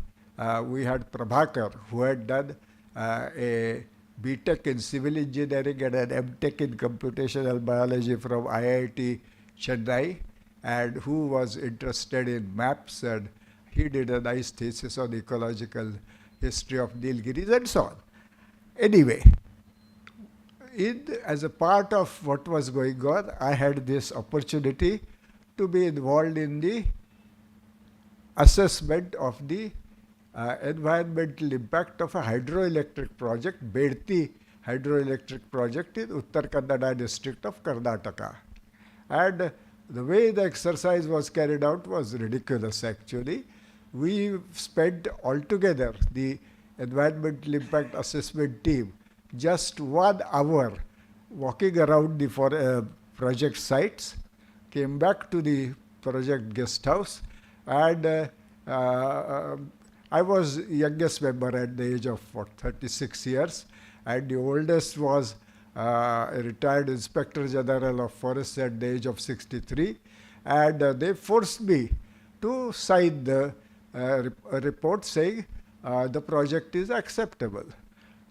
S6: We had Prabhakar, who had done a BTech in civil engineering and an MTech in computational biology from IIT Chennai, and who was interested in maps, and he did a nice thesis on ecological history of Nilgiris and so on. Anyway, as a part of what was going on, I had this opportunity to be involved in the assessment of the environmental impact of a hydroelectric project, Bedti hydroelectric project in Uttar Kannada district of Karnataka. And the way the exercise was carried out was ridiculous, actually. We spent altogether, the environmental impact assessment team, just 1 hour walking around the project sites, came back to the project guest house, and I was youngest member at the age of 36 years, and the oldest was a retired Inspector General of Forests at the age of 63, and they forced me to sign the report saying the project is acceptable.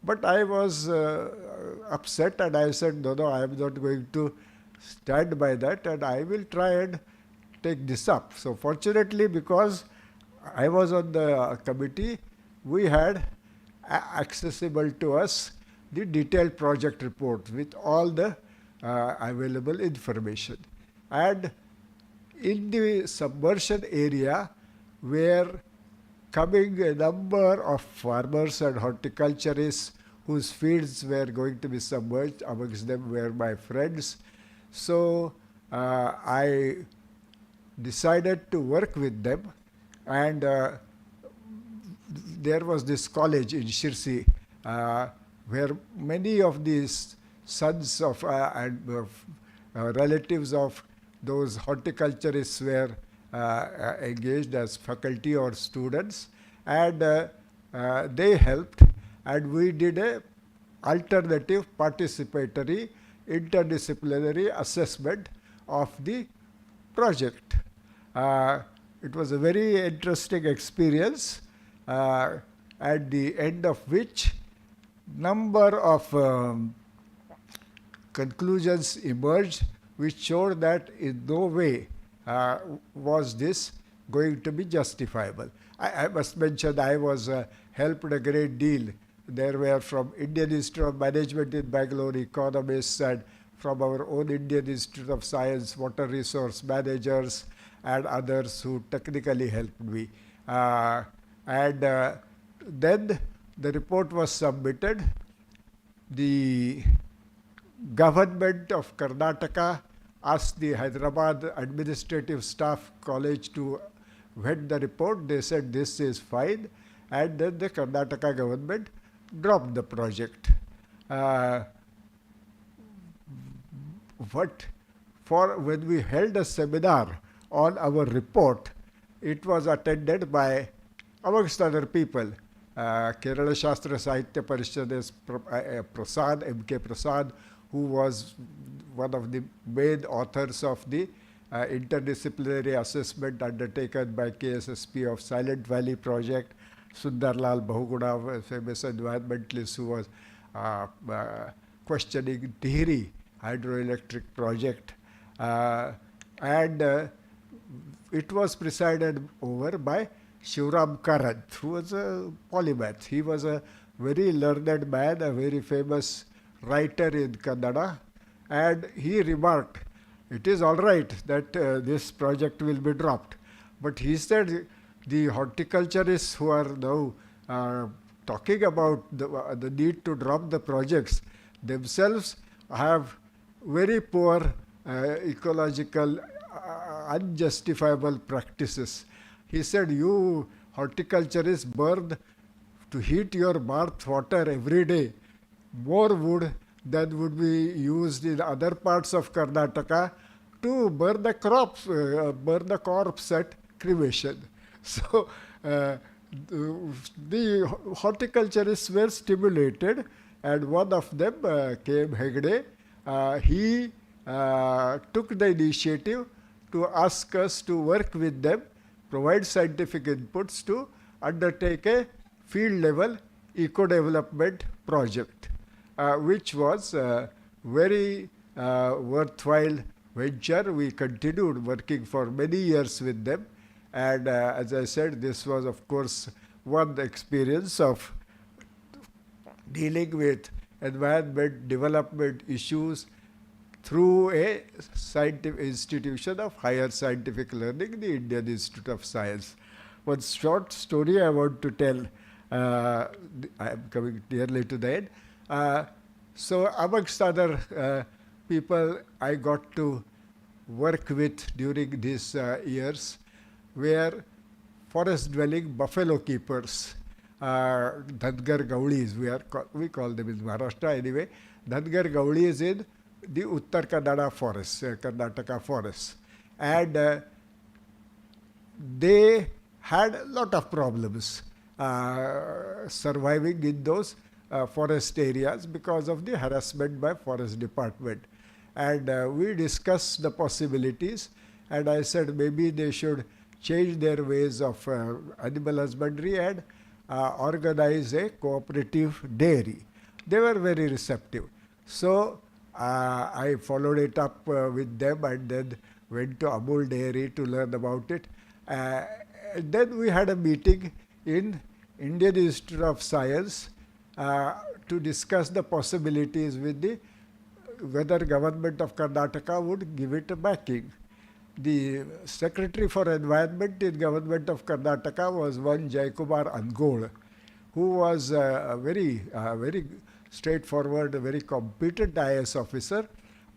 S6: But I was upset, and I said, no, I am not going to stand by that, and I will try and take this up. So fortunately, because I was on the committee, we had accessible to us the detailed project report with all the available information. And in the submersion area were coming a number of farmers and horticulturists whose fields were going to be submerged. Amongst them were my friends. So I decided to work with them, and there was this college in Shirsi where many of these sons of and relatives of those horticulturists were engaged as faculty or students, and they helped, and we did a alternative participatory interdisciplinary assessment of the project. It was a very interesting experience, at the end of which number of conclusions emerged which showed that in no way was this going to be justifiable. I must mention I was helped a great deal. There were from Indian Institute of Management in Bangalore economists, and from our own Indian Institute of Science water resource managers and others who technically helped me. And then the report was submitted. The government of Karnataka asked the Hyderabad Administrative Staff College to vet the report. They said this is fine, and then the Karnataka government dropped the project. When we held a seminar on our report, it was attended by, amongst other people, Kerala Shastra Sahitya Parishad's Prasad, M.K. Prasad, who was one of the main authors of the interdisciplinary assessment undertaken by KSSP of Silent Valley project, Sundarlal Bahuguna, a famous environmentalist who was questioning Tihri hydroelectric project, and it was presided over by Shivram Karanth, who was a polymath. He was a very learned man, a very famous writer in Kannada, and he remarked, it is all right that this project will be dropped, but he said the horticulturists who are now talking about the need to drop the projects themselves have very poor ecological unjustifiable practices. He said, you horticulturists burn to heat your bath water every day more wood than would be used in other parts of Karnataka to burn the crops, burn the corpse at cremation. So the horticulturists were stimulated, and one of them came Hegde. He took the initiative to ask us to work with them, provide scientific inputs to undertake a field level eco-development project, which was a very worthwhile venture. We continued working for many years with them, and as I said, this was of course one experience of dealing with environment development issues through a scientific institution of higher scientific learning, the Indian Institute of Science. One short story I want to tell, I am coming nearly to the end. So amongst other people I got to work with during these years were forest dwelling buffalo keepers, Dhadgar Gaulis, we call them in Maharashtra anyway. Dhadgar Gaulis in the Uttar Kannada forests, Karnataka forests, and they had a lot of problems surviving in those forest areas because of the harassment by forest department. And we discussed the possibilities, and I said maybe they should change their ways of animal husbandry and organize a cooperative dairy. They were very receptive. So I followed it up with them, and then went to Amul Dairy to learn about it. Then we had a meeting in Indian Institute of Science to discuss the possibilities with whether government of Karnataka would give it a backing. The Secretary for Environment in government of Karnataka was one Jaikumar Angol, who was a very straightforward, a very competent IAS officer,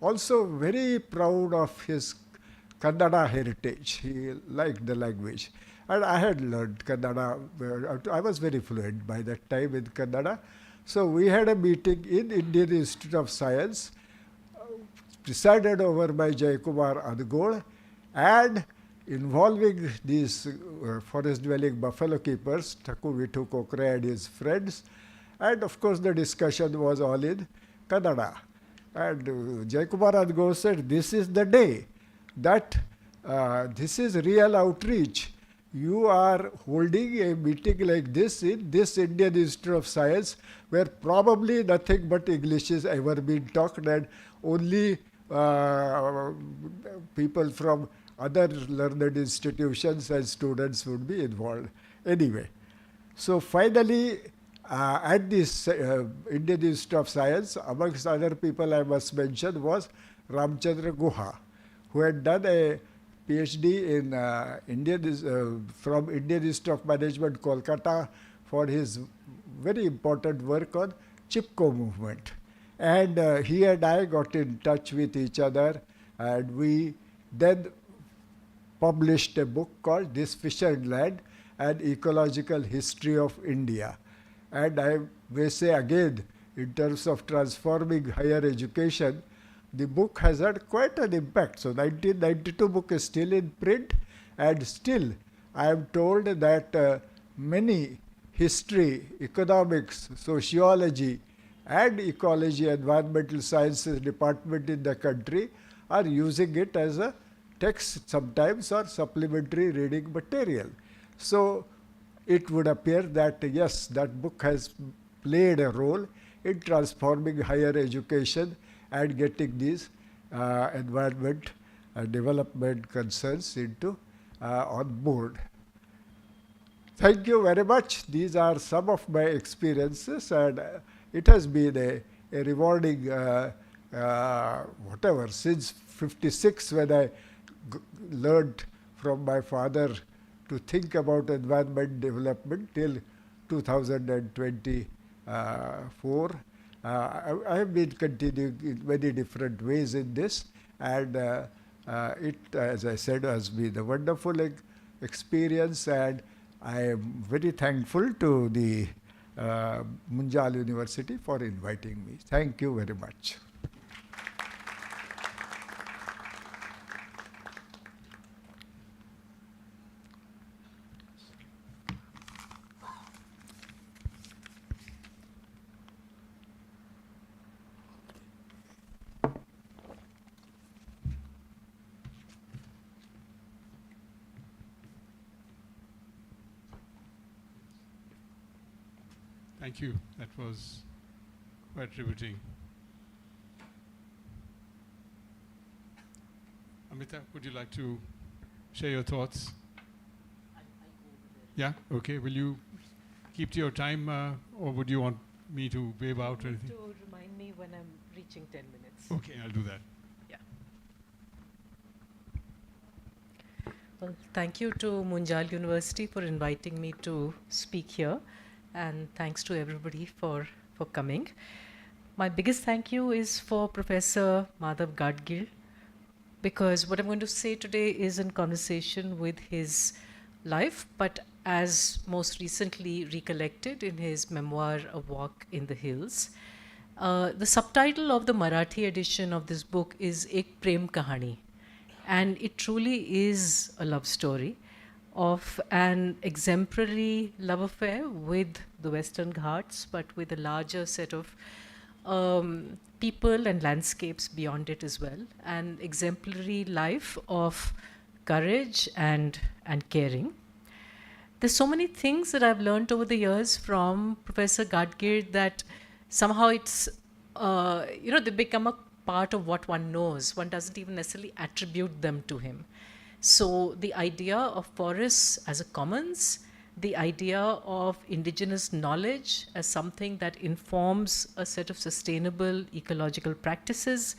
S6: also very proud of his Kannada heritage. He liked the language. And I had learned Kannada. I was very fluent by that time in Kannada. So we had a meeting in Indian Institute of Science, presided over by Jayakumar Adgol, and involving these forest-dwelling buffalo keepers, Thaku Vithu Kokre and his friends. And of course the discussion was all in Kannada. And Jayakumar Adgol said, this is the day that this is real outreach. You are holding a meeting like this in this Indian Institute of Science, where probably nothing but English is ever been talked, and only people from other learned institutions and students would be involved. Anyway, so finally, at this Indian Institute of Science, amongst other people I must mention was Ramchandra Guha, who had done a PhD in from Indian Institute of Management, Kolkata, for his very important work on Chipko movement. And he and I got in touch with each other, and we then published a book called This Fissured Land, an Ecological History of India. And I may say again, in terms of transforming higher education, the book has had quite an impact. So 1992 book is still in print, and still I am told that many history, economics, sociology, and ecology, environmental sciences department in the country are using it as a text sometimes or supplementary reading material. So it would appear that yes, that book has played a role in transforming higher education and getting these environment development concerns into on board. Thank you very much. These are some of my experiences, and it has been a rewarding whatever since '56 when I learned from my father to think about environment development till 2024. I have been continuing in many different ways in this, and it, as I said, has been a wonderful experience, and I am very thankful to the Munjal University for inviting me. Thank you very much.
S5: Thank you. That was quite riveting. Amita, would you like to share your thoughts? Yeah? Okay. Will you keep to your time, or would you want me to wave out or anything?
S7: To remind me when I'm reaching 10 minutes.
S5: Okay, I'll do that.
S7: Well, thank you to Munjal University for inviting me to speak here, and thanks to everybody for coming. My biggest thank you is for Professor Madhav Gadgil, because what I'm going to say today is in conversation with his life, but as most recently recollected in his memoir, A Walk in the Hills. The subtitle of the Marathi edition of this book is Ek Prem Kahani, and it truly is a love story of an exemplary love affair with the Western Ghats, but with a larger set of people and landscapes beyond it as well. An exemplary life of courage and caring. There's so many things that I've learned over the years from Professor Gadgil that somehow it's, they become a part of what one knows. One doesn't even necessarily attribute them to him. So the idea of forests as a commons, the idea of indigenous knowledge as something that informs a set of sustainable ecological practices,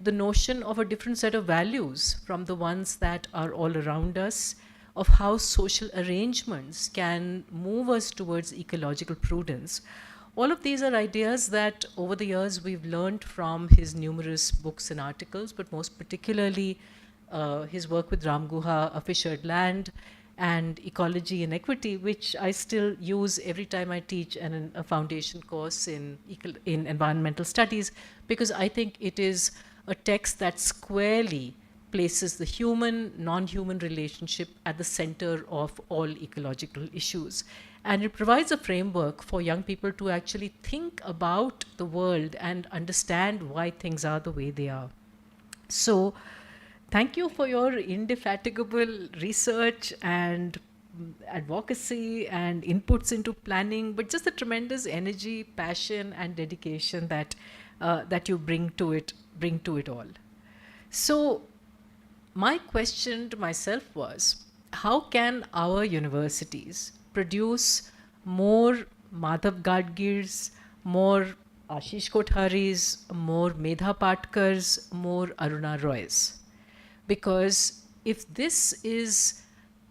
S7: the notion of a different set of values from the ones that are all around us, of how social arrangements can move us towards ecological prudence. All of these are ideas that over the years we've learned from his numerous books and articles, but most particularly his work with Ram Guha, A Fissured Land, and Ecology and Equity, which I still use every time I teach a foundation course in environmental studies, because I think it is a text that squarely places the human non-human relationship at the center of all ecological issues. And it provides a framework for young people to actually think about the world and understand why things are the way they are. So thank you for your indefatigable research and advocacy and inputs into planning, but just the tremendous energy, passion, and dedication that that you bring to it all. So my question to myself was, how can our universities produce more Madhav Gadgils, more Ashish Kotharis, more Medha Patkars, more Aruna Roys? Because if this is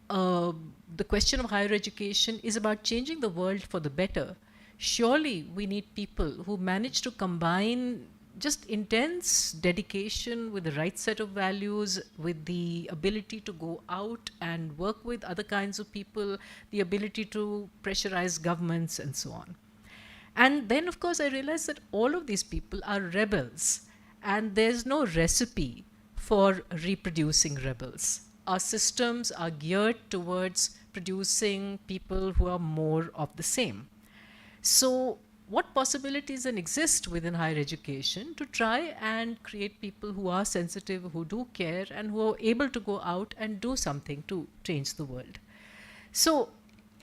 S7: the question of higher education is about changing the world for the better, surely we need people who manage to combine just intense dedication with the right set of values, with the ability to go out and work with other kinds of people, the ability to pressurize governments and so on. And then, of course, I realized that all of these people are rebels, and there's no recipe for reproducing rebels. Our systems are geared towards producing people who are more of the same. So what possibilities then exist within higher education to try and create people who are sensitive, who do care, and who are able to go out and do something to change the world? So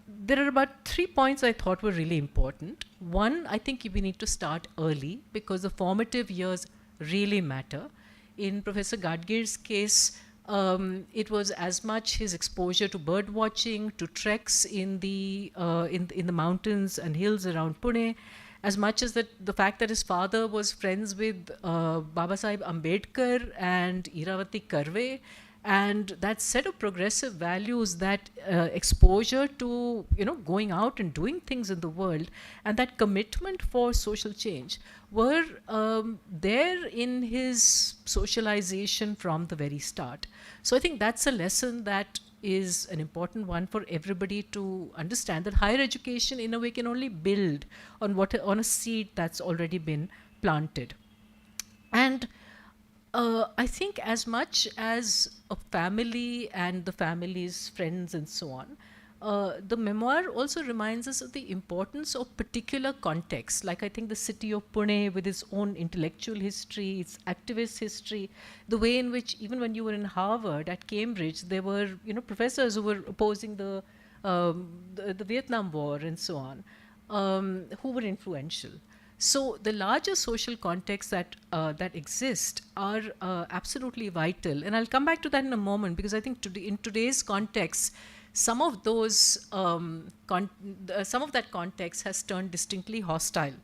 S7: there are about 3 points I thought were really important. One, I think we need to start early, because the formative years really matter. In Professor Gadgil's case, it was as much his exposure to bird watching, to treks in the mountains and hills around Pune, as much as the fact that his father was friends with Baba Sahib Ambedkar and Iravati Karve, and that set of progressive values, that exposure to going out and doing things in the world, and that commitment for social change were there in his socialization from the very start. So I think that's a lesson that is an important one for everybody to understand, that higher education in a way can only build on a seed that's already been planted. And I think as much as a family and the family's friends and so on, the memoir also reminds us of the importance of particular contexts. Like, I think the city of Pune, with its own intellectual history, its activist history, the way in which even when you were in Harvard, at Cambridge, there were professors who were opposing the Vietnam War and so on, who were influential. So the larger social contexts that exist are absolutely vital, and I'll come back to that in a moment, because I think in today's context, some of that context has turned distinctly hostile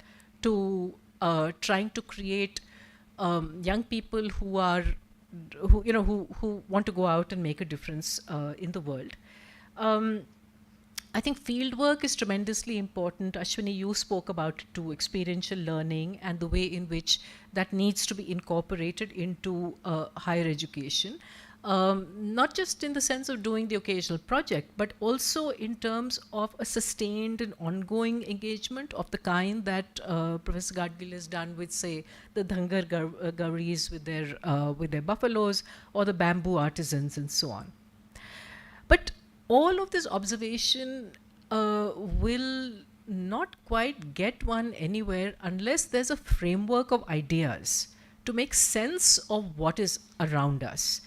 S7: to trying to create young people who want to go out and make a difference in the world. I think field work is tremendously important. Ashwini, you spoke about it too, experiential learning and the way in which that needs to be incorporated into higher education. Not just in the sense of doing the occasional project, but also in terms of a sustained and ongoing engagement of the kind that Professor Gadgil has done with, say, the Dhangar Gauris with their buffaloes, or the bamboo artisans and so on. But all of this observation will not quite get one anywhere unless there's a framework of ideas to make sense of what is around us.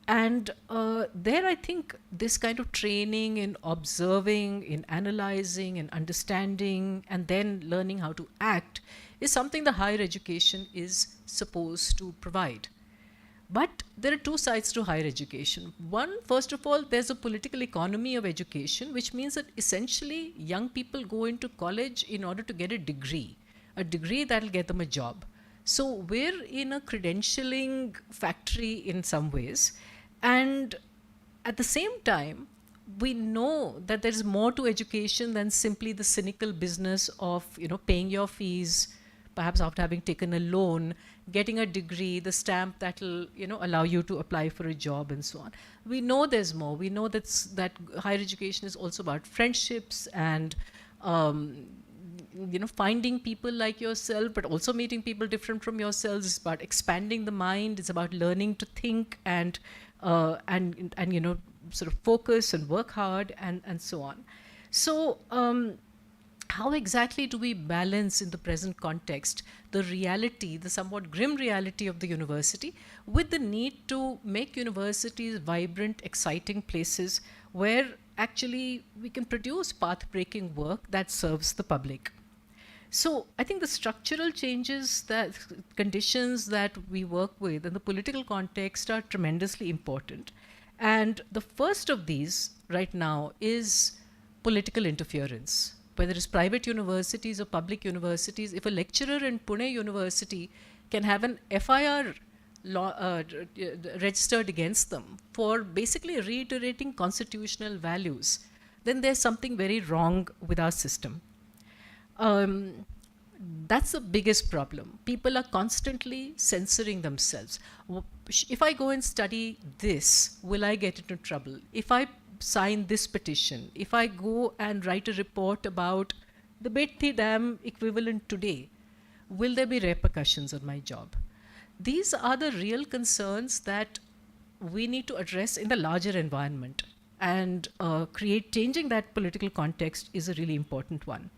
S7: And there, I think this kind of training in observing, in analyzing, in understanding, and then learning how to act is something the higher education is supposed to provide. But there are two sides to higher education. One, first of all, there's a political economy of education, which means that essentially young people go into college in order to get a degree that'll get them a job. So we're in a credentialing factory in some ways. And at the same time, we know that there's more to education than simply the cynical business of paying your fees, perhaps after having taken a loan, getting a degree, the stamp that will, allow you to apply for a job and so on. We know there's more. We know that higher education is also about friendships and finding people like yourself, but also meeting people different from yourselves. It's about expanding the mind. It's about learning to think and sort of focus and work hard and so on. So how exactly do we balance in the present context the reality, the somewhat grim reality of the university, with the need to make universities vibrant, exciting places where actually we can produce path-breaking work that serves the public? So I think the structural conditions that we work with in the political context are tremendously important. And the first of these right now is political interference. Whether it's private universities or public universities, if a lecturer in Pune University can have an FIR registered against them for basically reiterating constitutional values, then there's something very wrong with our system. That's the biggest problem. People are constantly censoring themselves. If I go and study this, will I get into trouble? If I sign this petition, if I go and write a report about the Betthi Dam equivalent today, will there be repercussions on my job? These are the real concerns that we need to address in the larger environment, and changing that political context is a really important one.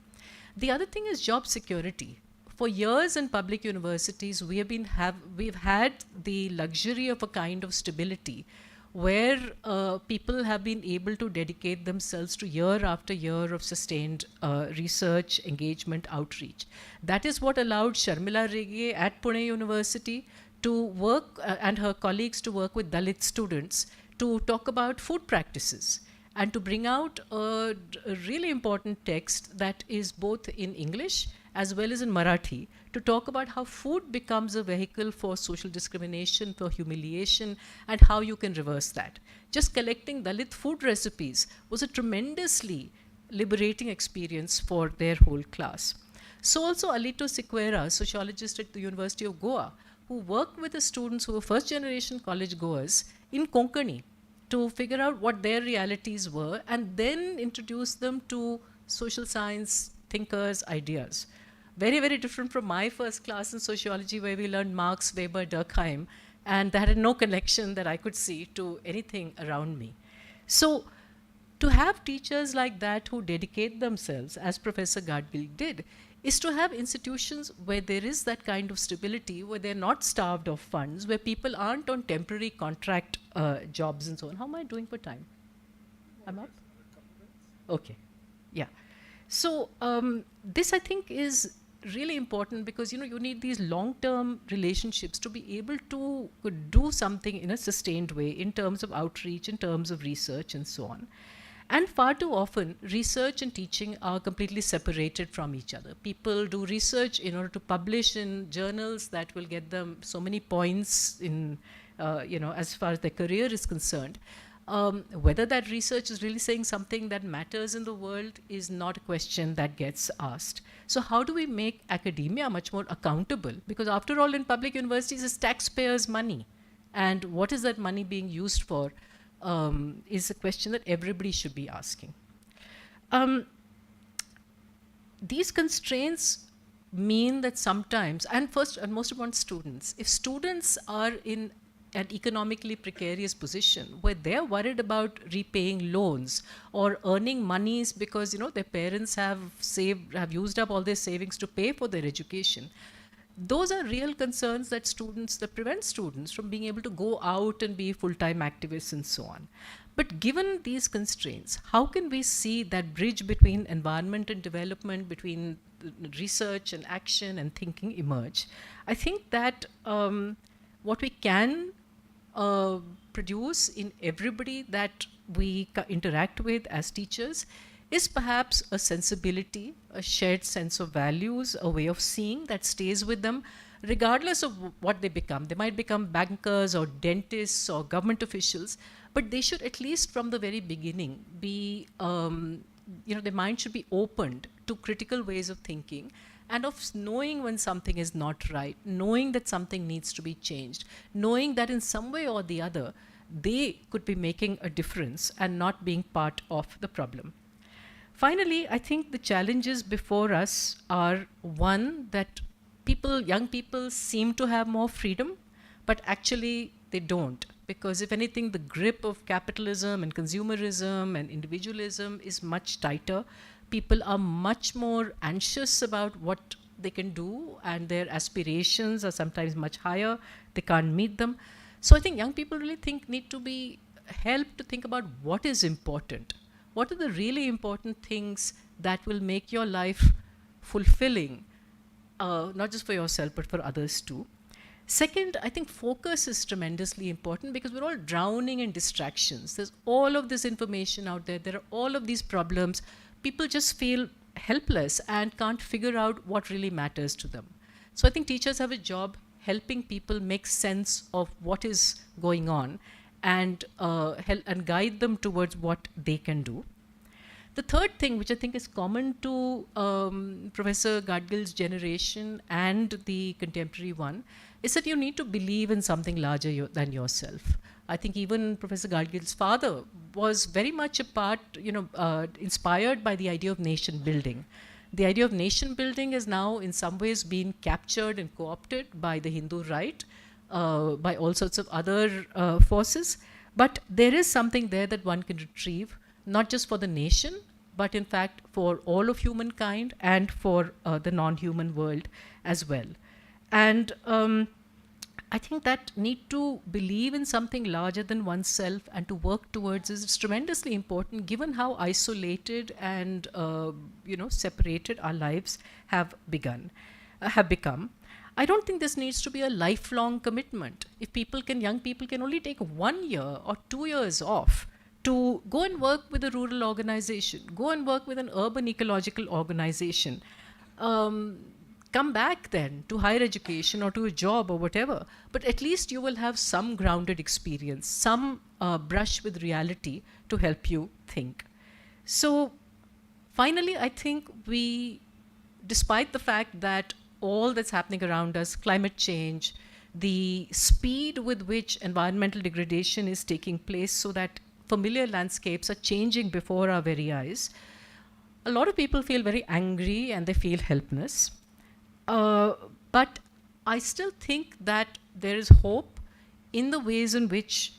S7: The other thing is job security. For years in public universities, we've had the luxury of a kind of stability where people have been able to dedicate themselves to year after year of sustained research, engagement, outreach. That is what allowed Sharmila Rege at Pune University to work, and her colleagues to work with Dalit students to talk about food practices and to bring out a really important text that is both in English as well as in Marathi to talk about how food becomes a vehicle for social discrimination, for humiliation, and how you can reverse that. Just collecting Dalit food recipes was a tremendously liberating experience for their whole class. So also Alito Sequeira, sociologist at the University of Goa, who worked with the students who were first-generation college goers in Konkani to figure out what their realities were and then introduce them to social science thinkers' ideas. Very, very different from my first class in sociology where we learned Marx, Weber, Durkheim, and that had no connection that I could see to anything around me. So to have teachers like that who dedicate themselves, as Professor Gadgil did, is to have institutions where there is that kind of stability, where they're not starved of funds, where people aren't on temporary contract jobs and so on. How am I doing for time? I'm up? Okay, yeah. So this, I think, is really important because you need these long-term relationships to be able to do something in a sustained way in terms of outreach, in terms of research and so on. And far too often, research and teaching are completely separated from each other. People do research in order to publish in journals that will get them so many points in, as far as their career is concerned. Whether that research is really saying something that matters in the world is not a question that gets asked. So how do we make academia much more accountable? Because after all, in public universities, it's taxpayers' money. And what is that money being used for? Is a question that everybody should be asking. These constraints mean that sometimes, and first and most important, students, if students are in an economically precarious position where they're worried about repaying loans or earning monies because their parents have used up all their savings to pay for their education, those are real concerns that prevent students from being able to go out and be full-time activists and so on. But given these constraints, how can we see that bridge between environment and development, between research and action and thinking emerge? I think that what we can produce in everybody that we interact with as teachers is perhaps a sensibility, a shared sense of values, a way of seeing that stays with them, regardless of what they become. They might become bankers or dentists or government officials, but they should at least from the very beginning be, their mind should be opened to critical ways of thinking and of knowing when something is not right, knowing that something needs to be changed, knowing that in some way or the other, they could be making a difference and not being part of the problem. Finally, I think the challenges before us are, one, that young people seem to have more freedom, but actually they don't. Because if anything, the grip of capitalism and consumerism and individualism is much tighter. People are much more anxious about what they can do, and their aspirations are sometimes much higher. They can't meet them. So I think young people really need to be helped to think about what is important. What are the really important things that will make your life fulfilling, not just for yourself, but for others too. Second, I think focus is tremendously important, because we're all drowning in distractions. There's all of this information out there. There are all of these problems. People just feel helpless and can't figure out what really matters to them. So I think teachers have a job helping people make sense of what is going on and help and guide them towards what they can do. The third thing, which I think is common to Professor Gadgil's generation and the contemporary one, is that you need to believe in something larger than yourself. I think even Professor Gadgil's father was very much a part, inspired by the idea of nation building. The idea of nation building has now in some ways been captured and co-opted by the Hindu right, by all sorts of other forces. But there is something there that one can retrieve, not just for the nation, but in fact for all of humankind and for the non-human world as well. And I think that need to believe in something larger than oneself and to work towards is tremendously important, given how isolated and separated our lives have become. I don't think this needs to be a lifelong commitment. If young people can only take 1 year or 2 years off to go and work with a rural organization, go and work with an urban ecological organization, come back then to higher education or to a job or whatever, but at least you will have some grounded experience, some brush with reality to help you think. So finally, I think despite the fact that all that's happening around us, climate change, the speed with which environmental degradation is taking place so that familiar landscapes are changing before our very eyes, a lot of people feel very angry and they feel helpless. But I still think that there is hope in the ways in which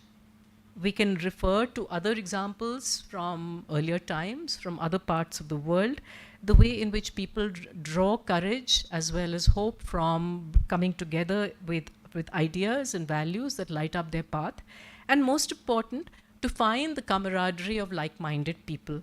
S7: we can refer to other examples from earlier times, from other parts of the world, the way in which people draw courage as well as hope from coming together with ideas and values that light up their path. And most important, to find the camaraderie of like-minded people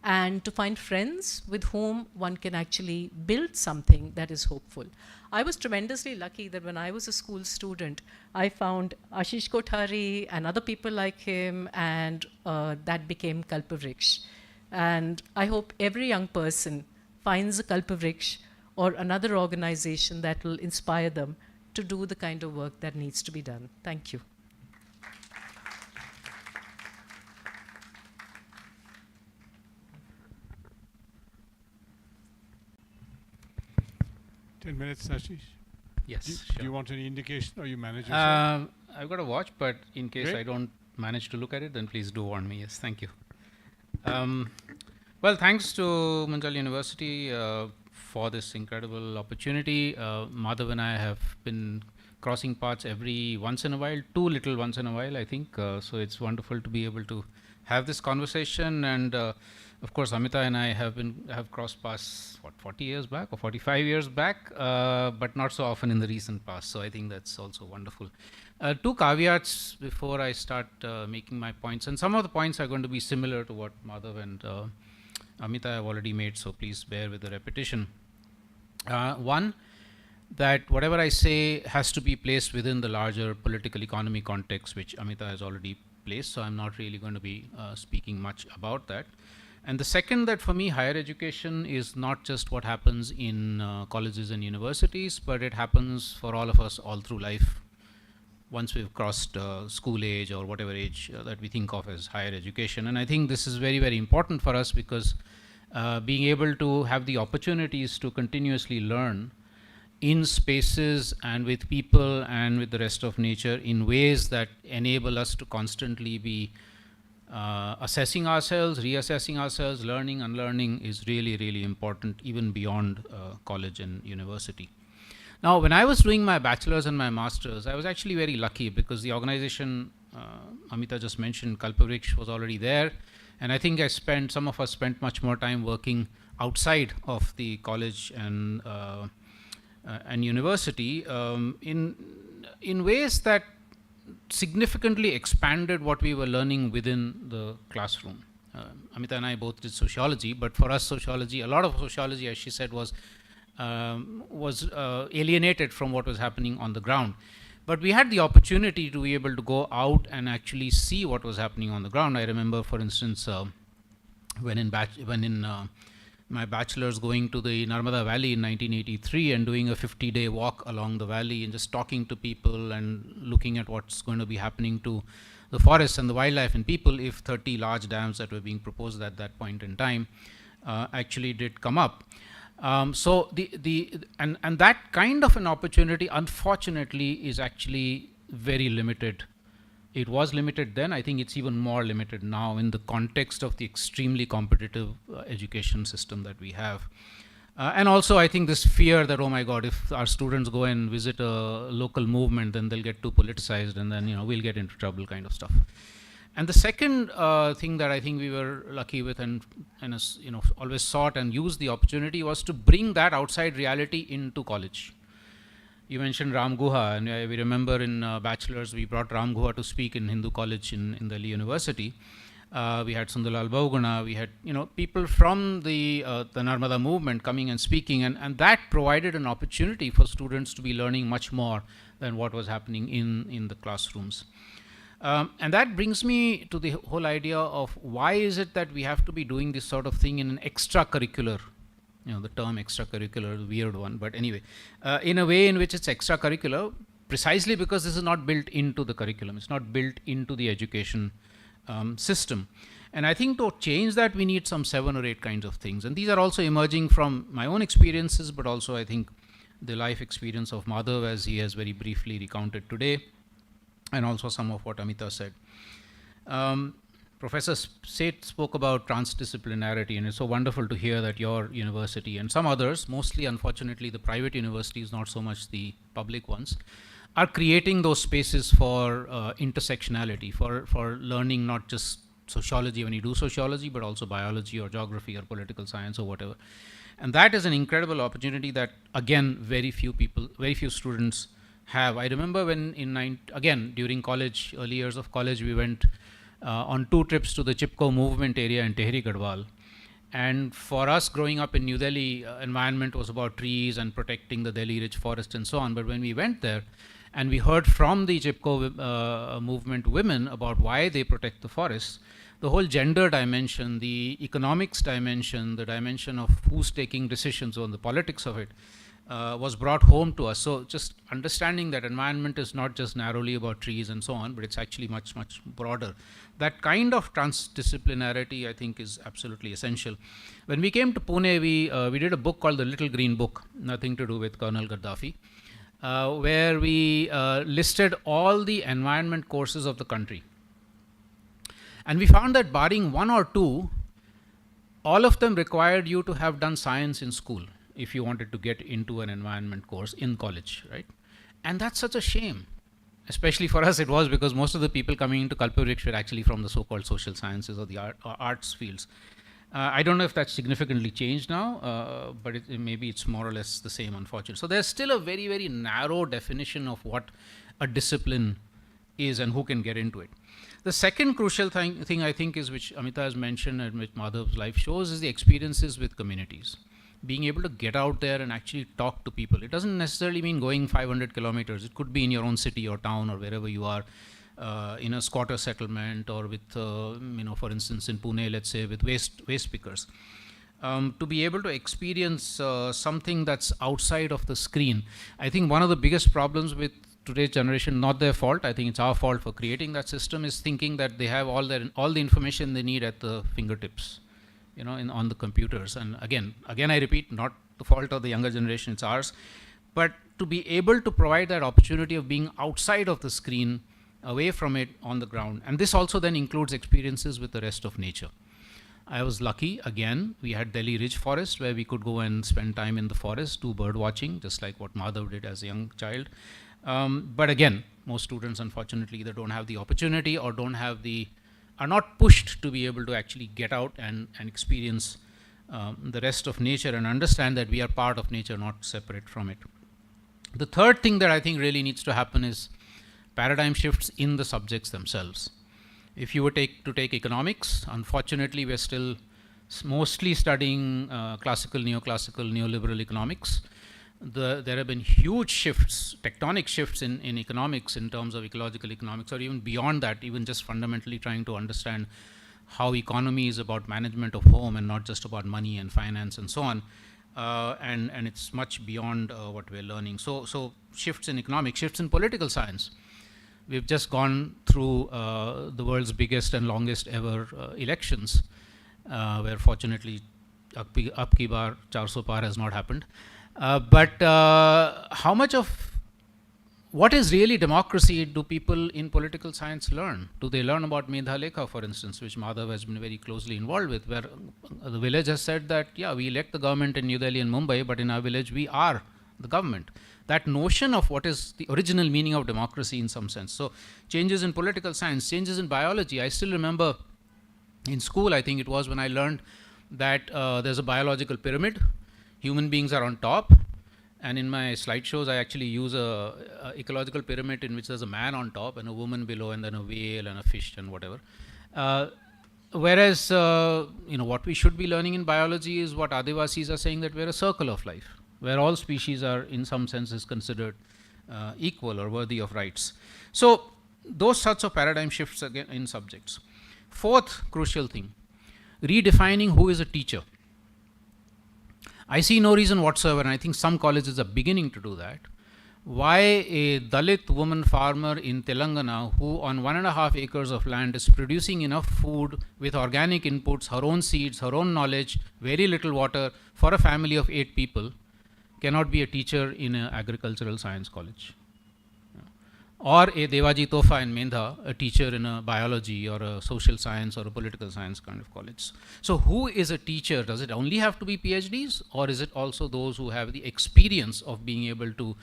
S7: and to find friends with whom one can actually build something that is hopeful. I was tremendously lucky that when I was a school student, I found Ashish Kothari and other people like him, and that became Kalpavriksha. And I hope every young person finds a Kalpavriksha or another organization that will inspire them to do the kind of work that needs to be done. Thank you.
S5: Minutes, Ashish.
S8: Yes,
S5: Do
S8: sure.
S5: you want any indication, or you manage yourself?
S8: I've got a watch, but in case
S5: Great.
S8: I don't manage to look at it, then please do warn me. Yes, thank you. Well, thanks to Munjal University for this incredible opportunity. Madhav and I have been crossing paths every once in a while, too little once in a while, I think. So it's wonderful to be able to have this conversation. And of course, Amita and I have crossed paths, 40 years back or 45 years back, but not so often in the recent past. So I think that's also wonderful. Two caveats before I start making my points. And some of the points are going to be similar to what Madhav and Amita have already made, so please bear with the repetition. One, that whatever I say has to be placed within the larger political economy context, which Amita has already placed, so I'm not really going to be speaking much about that. And the second, that for me, higher education is not just what happens in colleges and universities, but it happens for all of us all through life once we've crossed school age or whatever age that we think of as higher education. And I think this is very, very important for us because being able to have the opportunities to continuously learn in spaces and with people and with the rest of nature in ways that enable us to constantly be assessing ourselves, reassessing ourselves, learning, unlearning is really, really important even beyond college and university. Now, when I was doing my bachelor's and my master's, I was actually very lucky because the organization Amita just mentioned, Kalpavriksha, was already there. And I think some of us spent much more time working outside of the college and university in ways that significantly expanded what we were learning within the classroom. Amita and I both did sociology, but for us sociology, a lot of sociology, as she said, was alienated from what was happening on the ground. But we had the opportunity to be able to go out and actually see what was happening on the ground. I remember, for instance, when in my bachelor's, going to the Narmada Valley in 1983 and doing a 50-day walk along the valley and just talking to people and looking at what's going to be happening to the forests and the wildlife and people if 30 large dams that were being proposed at that point in time actually did come up. So and that kind of an opportunity, unfortunately, is actually very limited. It was limited then. I think it's even more limited now in the context of the extremely competitive education system that we have. And also, I think this fear that, oh my God, if our students go and visit a local movement, then they'll get too politicized, and then we'll get into trouble, kind of stuff. And the second thing that I think we were lucky with and always sought and used the opportunity was to bring that outside reality into college. You mentioned Ram Guha, and we remember in bachelor's we brought Ram Guha to speak in Hindu college in Delhi University. We had Sundarlal Bahuguna, we had people from the Narmada movement coming and speaking, and that provided an opportunity for students to be learning much more than what was happening in the classrooms. And that brings me to the whole idea of why is it that we have to be doing this sort of thing in an extracurricular, the term extracurricular, weird one, but anyway, in a way in which it's extracurricular, precisely because this is not built into the curriculum, it's not built into the education system. And I think to change that, we need some 7 or 8 kinds of things. And these are also emerging from my own experiences, but also I think the life experience of Madhav, as he has very briefly recounted today, and also some of what Amita said. Professor Seth spoke about transdisciplinarity, and it's so wonderful to hear that your university and some others, mostly unfortunately the private universities, not so much the public ones, are creating those spaces for intersectionality, for learning not just sociology when you do sociology, but also biology or geography or political science or whatever. And that is an incredible opportunity that, again, very few students have. I remember when during college, early years of college, we went on 2 trips to the Chipko movement area in Tehri Garhwal. And for us growing up in New Delhi, environment was about trees and protecting the Delhi rich forest and so on. But when we went there and we heard from the Chipko movement women about why they protect the forests, the whole gender dimension, the economics dimension, the dimension of who's taking decisions on the politics of it, was brought home to us. So just understanding that environment is not just narrowly about trees and so on, but it's actually much, much broader. That kind of transdisciplinarity, I think, is absolutely essential. When we came to Pune, we did a book called The Little Green Book, nothing to do with Colonel Gaddafi, where we listed all the environment courses of the country. And we found that barring 1 or 2, all of them required you to have done science in school if you wanted to get into an environment course in college, right? And that's such a shame. Especially for us, it was because most of the people coming into Kalpavriksha were actually from the so-called social sciences or the arts fields. I don't know if that's significantly changed now, but maybe it's more or less the same, unfortunately. So there's still a very, very narrow definition of what a discipline is and who can get into it. The second crucial thing I think is, which Amita has mentioned and which Madhav's life shows, is the experiences with communities. Being able to get out there and actually talk to people. It doesn't necessarily mean going 500 kilometers. It could be in your own city or town or wherever you are, in a squatter settlement or with, for instance, in Pune, let's say, with waste pickers. To be able to experience something that's outside of the screen. I think one of the biggest problems with today's generation, not their fault, I think it's our fault for creating that system, is thinking that they have all the information they need at the fingertips. on the computers. And again, I repeat, not the fault of the younger generation, it's ours. But to be able to provide that opportunity of being outside of the screen, away from it, on the ground. And this also then includes experiences with the rest of nature. I was lucky, again, we had Delhi Ridge Forest where we could go and spend time in the forest, do bird watching, just like what Madhav did as a young child. But again, most students unfortunately either don't have the opportunity or are not pushed to be able to actually get out and experience the rest of nature and understand that we are part of nature, not separate from it. The third thing that I think really needs to happen is paradigm shifts in the subjects themselves. If you were to take economics, unfortunately we're still mostly studying classical, neoclassical, neoliberal economics. There have been huge shifts, tectonic shifts in economics in terms of ecological economics, or even beyond that, even just fundamentally trying to understand how economy is about management of home and not just about money and finance and so on. And it's much beyond what we're learning. So shifts in economics, shifts in political science. We've just gone through the world's biggest and longest ever elections, where fortunately ab ki baar 400 par has not happened. But how much of what is really democracy do people in political science learn? Do they learn about Medha Lekha, for instance, which Madhav has been very closely involved with, where the village has said that, yeah, we elect the government in New Delhi and Mumbai, but in our village we are the government. That notion of what is the original meaning of democracy in some sense. So changes in political science, changes in biology. I still remember in school, I think it was when I learned that there's a biological pyramid. Human beings are on top. And in my slideshows, I actually use a ecological pyramid in which there's a man on top and a woman below and then a whale and a fish and whatever. Whereas, what we should be learning in biology is what Adivasis are saying, that we're a circle of life, where all species are in some senses considered equal or worthy of rights. So those sorts of paradigm shifts again in subjects. Fourth crucial thing, redefining who is a teacher. I see no reason whatsoever, and I think some colleges are beginning to do that, why a Dalit woman farmer in Telangana, who on 1.5 acres of land is producing enough food with organic inputs, her own seeds, her own knowledge, very little water, for a family of 8 people, cannot be a teacher in an agricultural science college. Or a Devaji Tofa in Mendha, a teacher in a biology or a social science or a political science kind of college. So who is a teacher? Does it only have to be PhDs, or is it also those who have the experience of being able to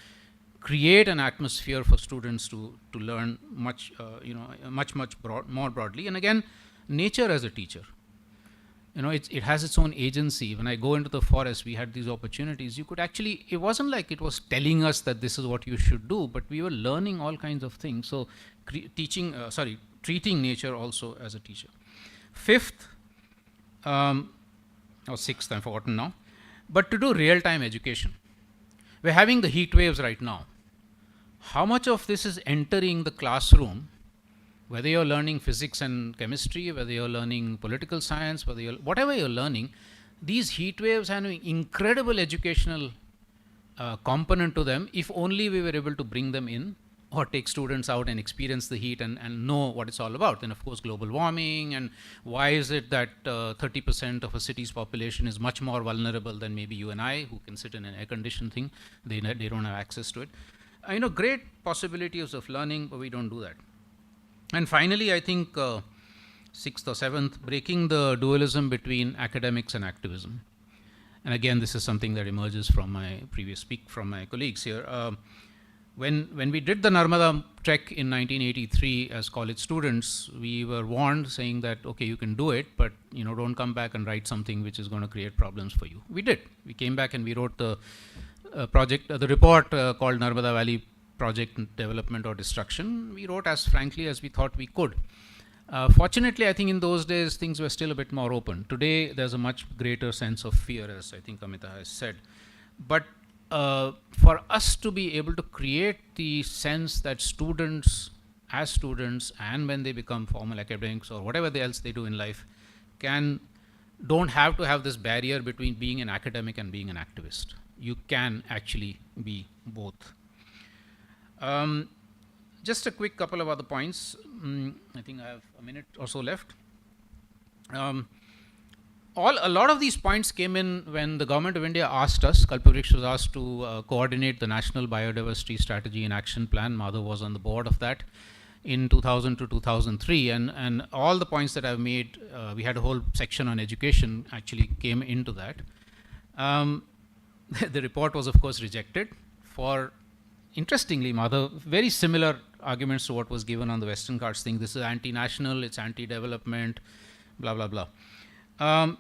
S8: create an atmosphere for students to learn much more broadly? And again, nature as a teacher. It has its own agency. When I go into the forest, we had these opportunities. You could actually, it wasn't like it was telling us that this is what you should do, but we were learning all kinds of things. So treating nature also as a teacher. Fifth, or sixth, I've forgotten now, but to do real-time education. We're having the heat waves right now. How much of this is entering the classroom? Whether you're learning physics and chemistry, whether you're learning political science, whatever you're learning, these heat waves have an incredible educational component to them, if only we were able to bring them in or take students out and experience the heat and know what it's all about. And of course, global warming, and why is it that 30% of a city's population is much more vulnerable than maybe you and I, who can sit in an air-conditioned thing. They don't have access to it. Great possibilities of learning, but we don't do that. And finally, I think sixth or seventh, breaking the dualism between academics and activism. And again, this is something that emerges from my previous speak from my colleagues here. When we did the Narmada trek in 1983 as college students, we were warned saying that, okay, you can do it, but don't come back and write something which is going to create problems for you. We did. We came back and we wrote the report called Narmada Valley Project Development or Destruction. We wrote as frankly as we thought we could. Fortunately, I think in those days things were still a bit more open. Today there's a much greater sense of fear, as I think Amita has said. But for us to be able to create the sense that students, as students, and when they become formal academics or whatever else they do in life, don't have to have this barrier between being an academic and being an activist. You can actually be both. Just a quick couple of other points. I think I have a minute or so left. a lot of these points came in when the government of India asked us, Kalpavriksha was asked to coordinate the National Biodiversity Strategy and Action Plan. Madhav was on the board of that in 2000 to 2003, and all the points that I've made, we had a whole section on education actually came into that. The report was of course rejected for, interestingly, Madhav, very similar arguments to what was given on the Western Ghats thing. This is anti-national, it's anti-development, blah, blah, blah.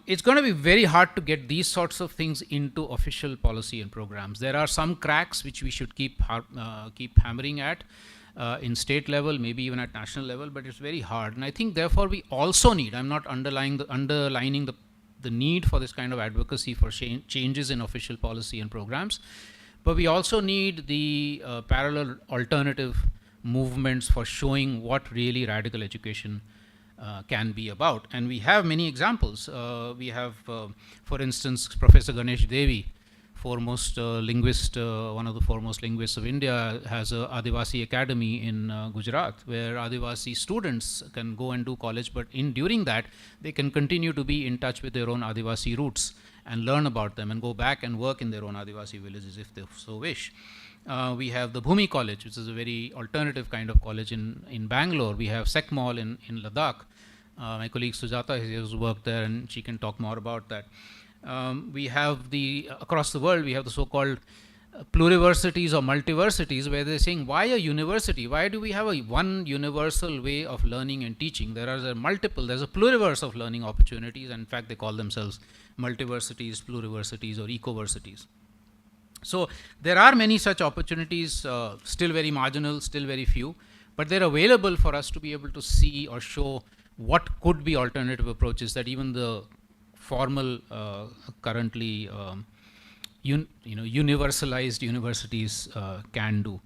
S8: It's going to be very hard to get these sorts of things into official policy and programs. There are some cracks which we should keep hammering at in state level, maybe even at national level, but it's very hard. And I think therefore we also need, I'm not underlining the need for this kind of advocacy for changes in official policy and programs, but we also need the parallel alternative movements for showing what really radical education can be about. And we have many examples. We have, for instance, Professor Ganesh Devi, foremost linguist, one of the foremost linguists of India, has a Adivasi Academy in Gujarat, where Adivasi students can go and do college, but during that, they can continue to be in touch with their own Adivasi roots and learn about them and go back and work in their own Adivasi villages if they so wish. We have the Bhumi College, which is a very alternative kind of college in Bangalore. We have Sekmol in Ladakh. My colleague Sujata has worked there, and she can talk more about that. We have across the world, we have the so-called pluriversities or multiversities, where they're saying, why a university? Why do we have one universal way of learning and teaching? There's a pluriverse of learning opportunities, and in fact, they call themselves multiversities, pluriversities, or ecoversities. So there are many such opportunities, still very marginal, still very few, but they're available for us to be able to see or show what could be alternative approaches that even the formal, currently universalized universities can do.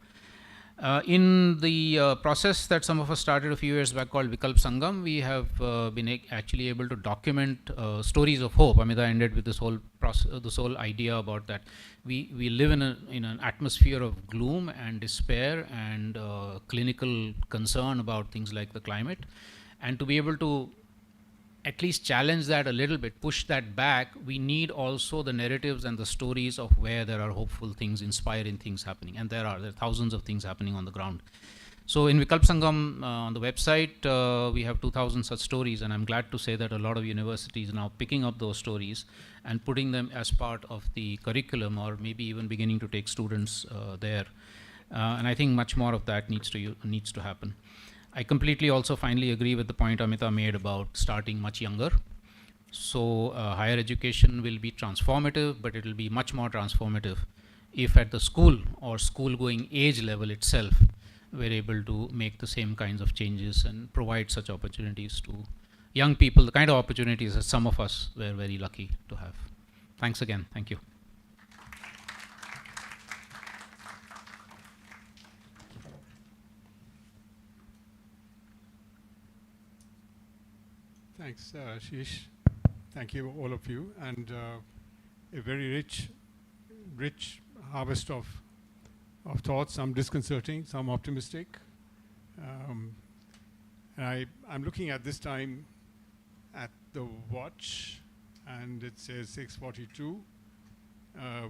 S8: In the process that some of us started a few years back called Vikalp Sangam, we have been actually able to document stories of hope. Amita ended with this whole process, this whole idea about that we live in an atmosphere of gloom and despair and clinical concern about things like the climate, and to be able to at least challenge that a little bit, push that back, we need also the narratives and the stories of where there are hopeful things, inspiring things happening. And there are thousands of things happening on the ground. So in Vikalp Sangam on the website, we have 2,000 such stories, and I'm glad to say that a lot of universities are now picking up those stories and putting them as part of the curriculum, or maybe even beginning to take students there. And I think much more of that needs to happen. I completely also finally agree with the point Amita made about starting much younger. So higher education will be transformative, but it will be much more transformative if at the school or school-going age level itself, we're able to make the same kinds of changes and provide such opportunities to young people, the kind of opportunities that some of us were very lucky to have. Thanks again. Thank you.
S5: Thanks, Sheesh. Thank you, all of you, and a very rich harvest of thoughts, some disconcerting, some optimistic. And I'm looking at this time at the watch, and it says 6:42.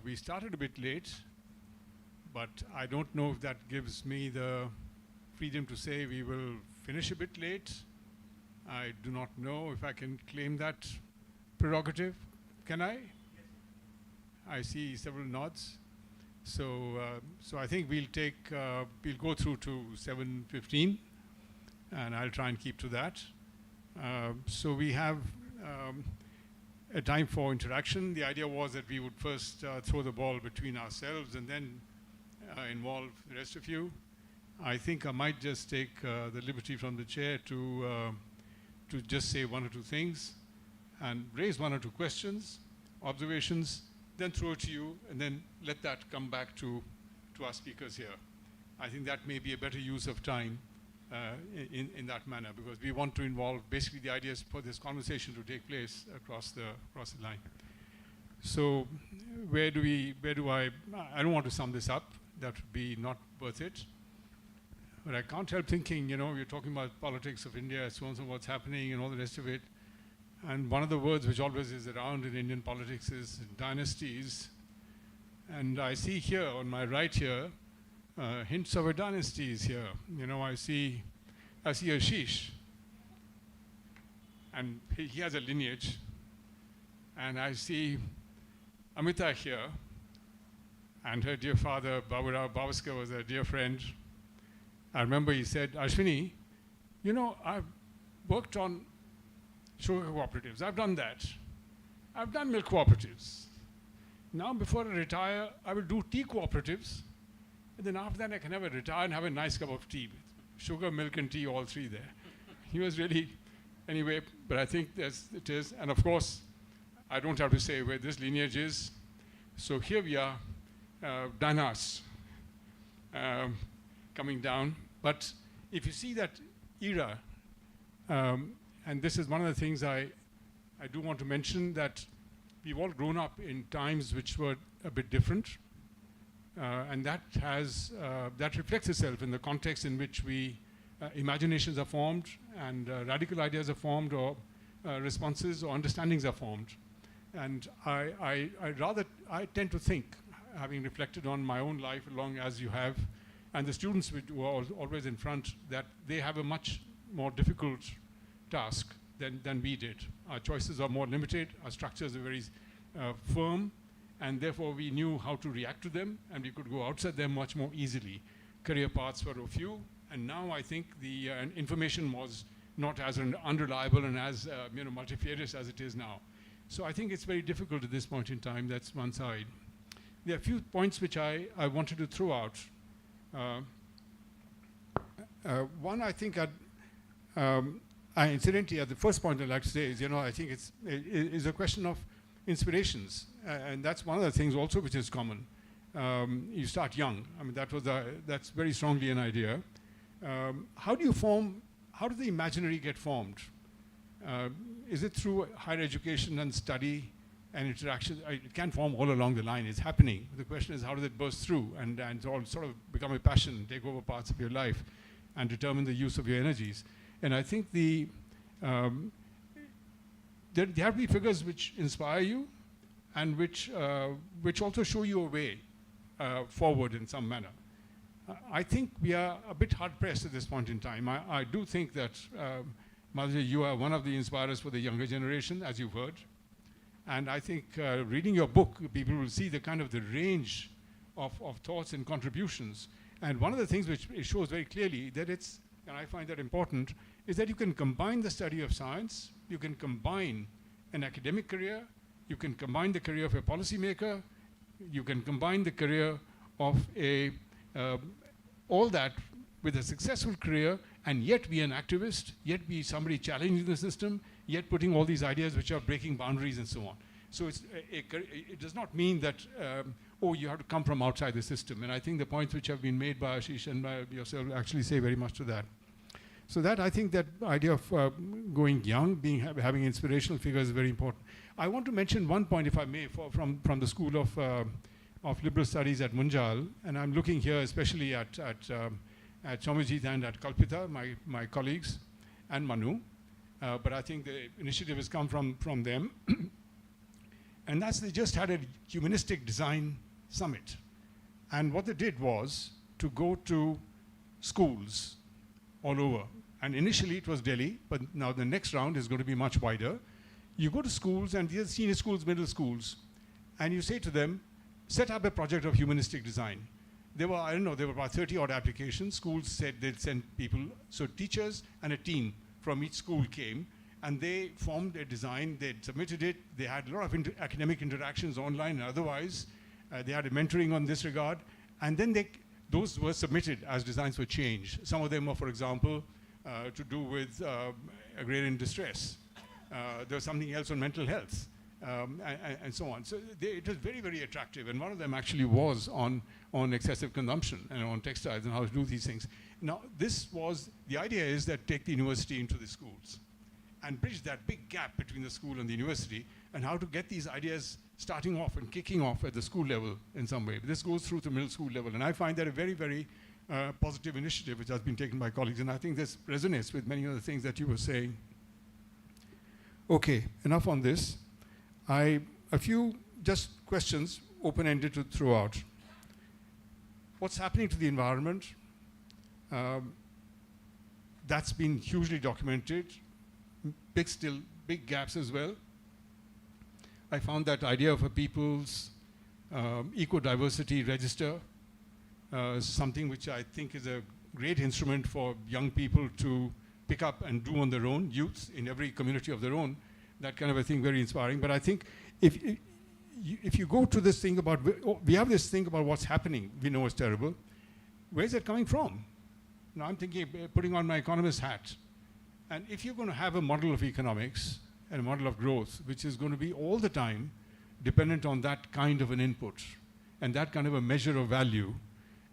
S5: We started a bit late, but I don't know if that gives me the freedom to say we will finish a bit late. I do not know if I can claim that prerogative. Can I? Yes. I see several nods. So I think we'll go through to 7:15, and I'll try and keep to that. So we have a time for interaction. The idea was that we would first throw the ball between ourselves and then involve the rest of you. I think I might just take the liberty from the chair to just say one or two things and raise one or two questions, observations, then throw it to you, and then let that come back to our speakers here. I think that may be a better use of time in that manner, because we want to involve, basically the idea is for this conversation to take place across the line. So I don't want to sum this up, that would be not worth it. But I can't help thinking, you're talking about politics of India, so and so, what's happening and all the rest of it. And one of the words which always is around in Indian politics is dynasties. And I see here on my right here, hints of a dynasty is here. You know, I see Ashish, and he has a lineage. And I see Amita here, and her dear father, Baburao Bavaskar, was a dear friend. I remember he said, Ashwini, you know, I've worked on sugar cooperatives. I've done that. I've done milk cooperatives. Now, before I retire, I will do tea cooperatives. And then after that, I can have a retire and have a nice cup of tea. Sugar, milk, and tea, all three there. He was really, anyway, but I think it is. And of course, I don't have to say where this lineage is. So here we are, Danas, coming down. But if you see that era, and this is one of the things I do want to mention, that we've all grown up in times which were a bit different. And that reflects itself in the context in which imaginations are formed, and radical ideas are formed, or responses or understandings are formed. And I tend to think, having reflected on my own life along as you have, and the students who are always in front, that they have a much more difficult task than we did. Our choices are more limited, our structures are very firm, and therefore we knew how to react to them, and we could go outside them much more easily. Career paths were a few, and now I think the information was not as unreliable and as multifarious as it is now. So I think it's very difficult at this point in time. That's one side. There are a few points which I wanted to throw out. One, I think, incidentally, the first point I'd like to say is, I think it is a question of inspirations, and that's one of the things also which is common. You start young. I mean, that's very strongly an idea. How does the imaginary get formed? Is it through higher education and study and interaction? It can form all along the line. It's happening. The question is, how does it burst through and all sort of become a passion, take over parts of your life, and determine the use of your energies? And I think there have to be figures which inspire you, and which also show you a way forward in some manner. I think we are a bit hard-pressed at this point in time. I do think that, Madhuri, you are one of the inspirers for the younger generation, as you've heard. And I think reading your book, people will see the kind of the range of thoughts and contributions. And one of the things which it shows very clearly that it's, and I find that important, is that you can combine the study of science, you can combine an academic career, you can combine the career of a policymaker, you can combine the career of all that with a successful career, and yet be an activist, yet be somebody challenging the system, yet putting all these ideas which are breaking boundaries and so on. So it does not mean that, you have to come from outside the system. And I think the points which have been made by Ashish and by yourself actually say very much to that. So that, I think that idea of going young, having inspirational figures is very important. I want to mention one point, if I may, from the School of Liberal Studies at Munjal, and I'm looking here especially at Somajit and at Kalpita, my colleagues, and Manu, but I think the initiative has come from them. And they just had a humanistic design summit. And what they did was to go to schools all over. And initially it was Delhi, but now the next round is going to be much wider. You go to schools, and these are senior schools, middle schools, and you say to them, set up a project of humanistic design. There were about 30 odd applications. Schools said they'd send people. So teachers and a team from each school came, and they formed a design. They'd submitted it. They had a lot of academic interactions online and otherwise. They had a mentoring on this regard. And then those were submitted as designs for change. Some of them were, for example, to do with agrarian distress. There was something else on mental health. And so on. So it was very, very attractive. And one of them actually was on excessive consumption and on textiles and how to do these things. Now, the idea is that take the university into the schools and bridge that big gap between the school and the university, and how to get these ideas starting off and kicking off at the school level in some way. This goes through to middle school level. And I find that a very, very positive initiative which has been taken by colleagues. And I think this resonates with many of the things that you were saying. Okay, enough on this. A few just questions, open-ended throughout. What's happening to the environment? That's been hugely documented. Big gaps as well. I found that idea of a people's eco-diversity register, something which I think is a great instrument for young people to pick up and do on their own, youths in every community of their own, that kind of a thing, very inspiring. But I think if you go to this thing about, we have this thing about what's happening, we know it's terrible. Where's it coming from? Now I'm thinking, putting on my economist hat. And if you're going to have a model of economics and a model of growth, which is going to be all the time dependent on that kind of an input and that kind of a measure of value,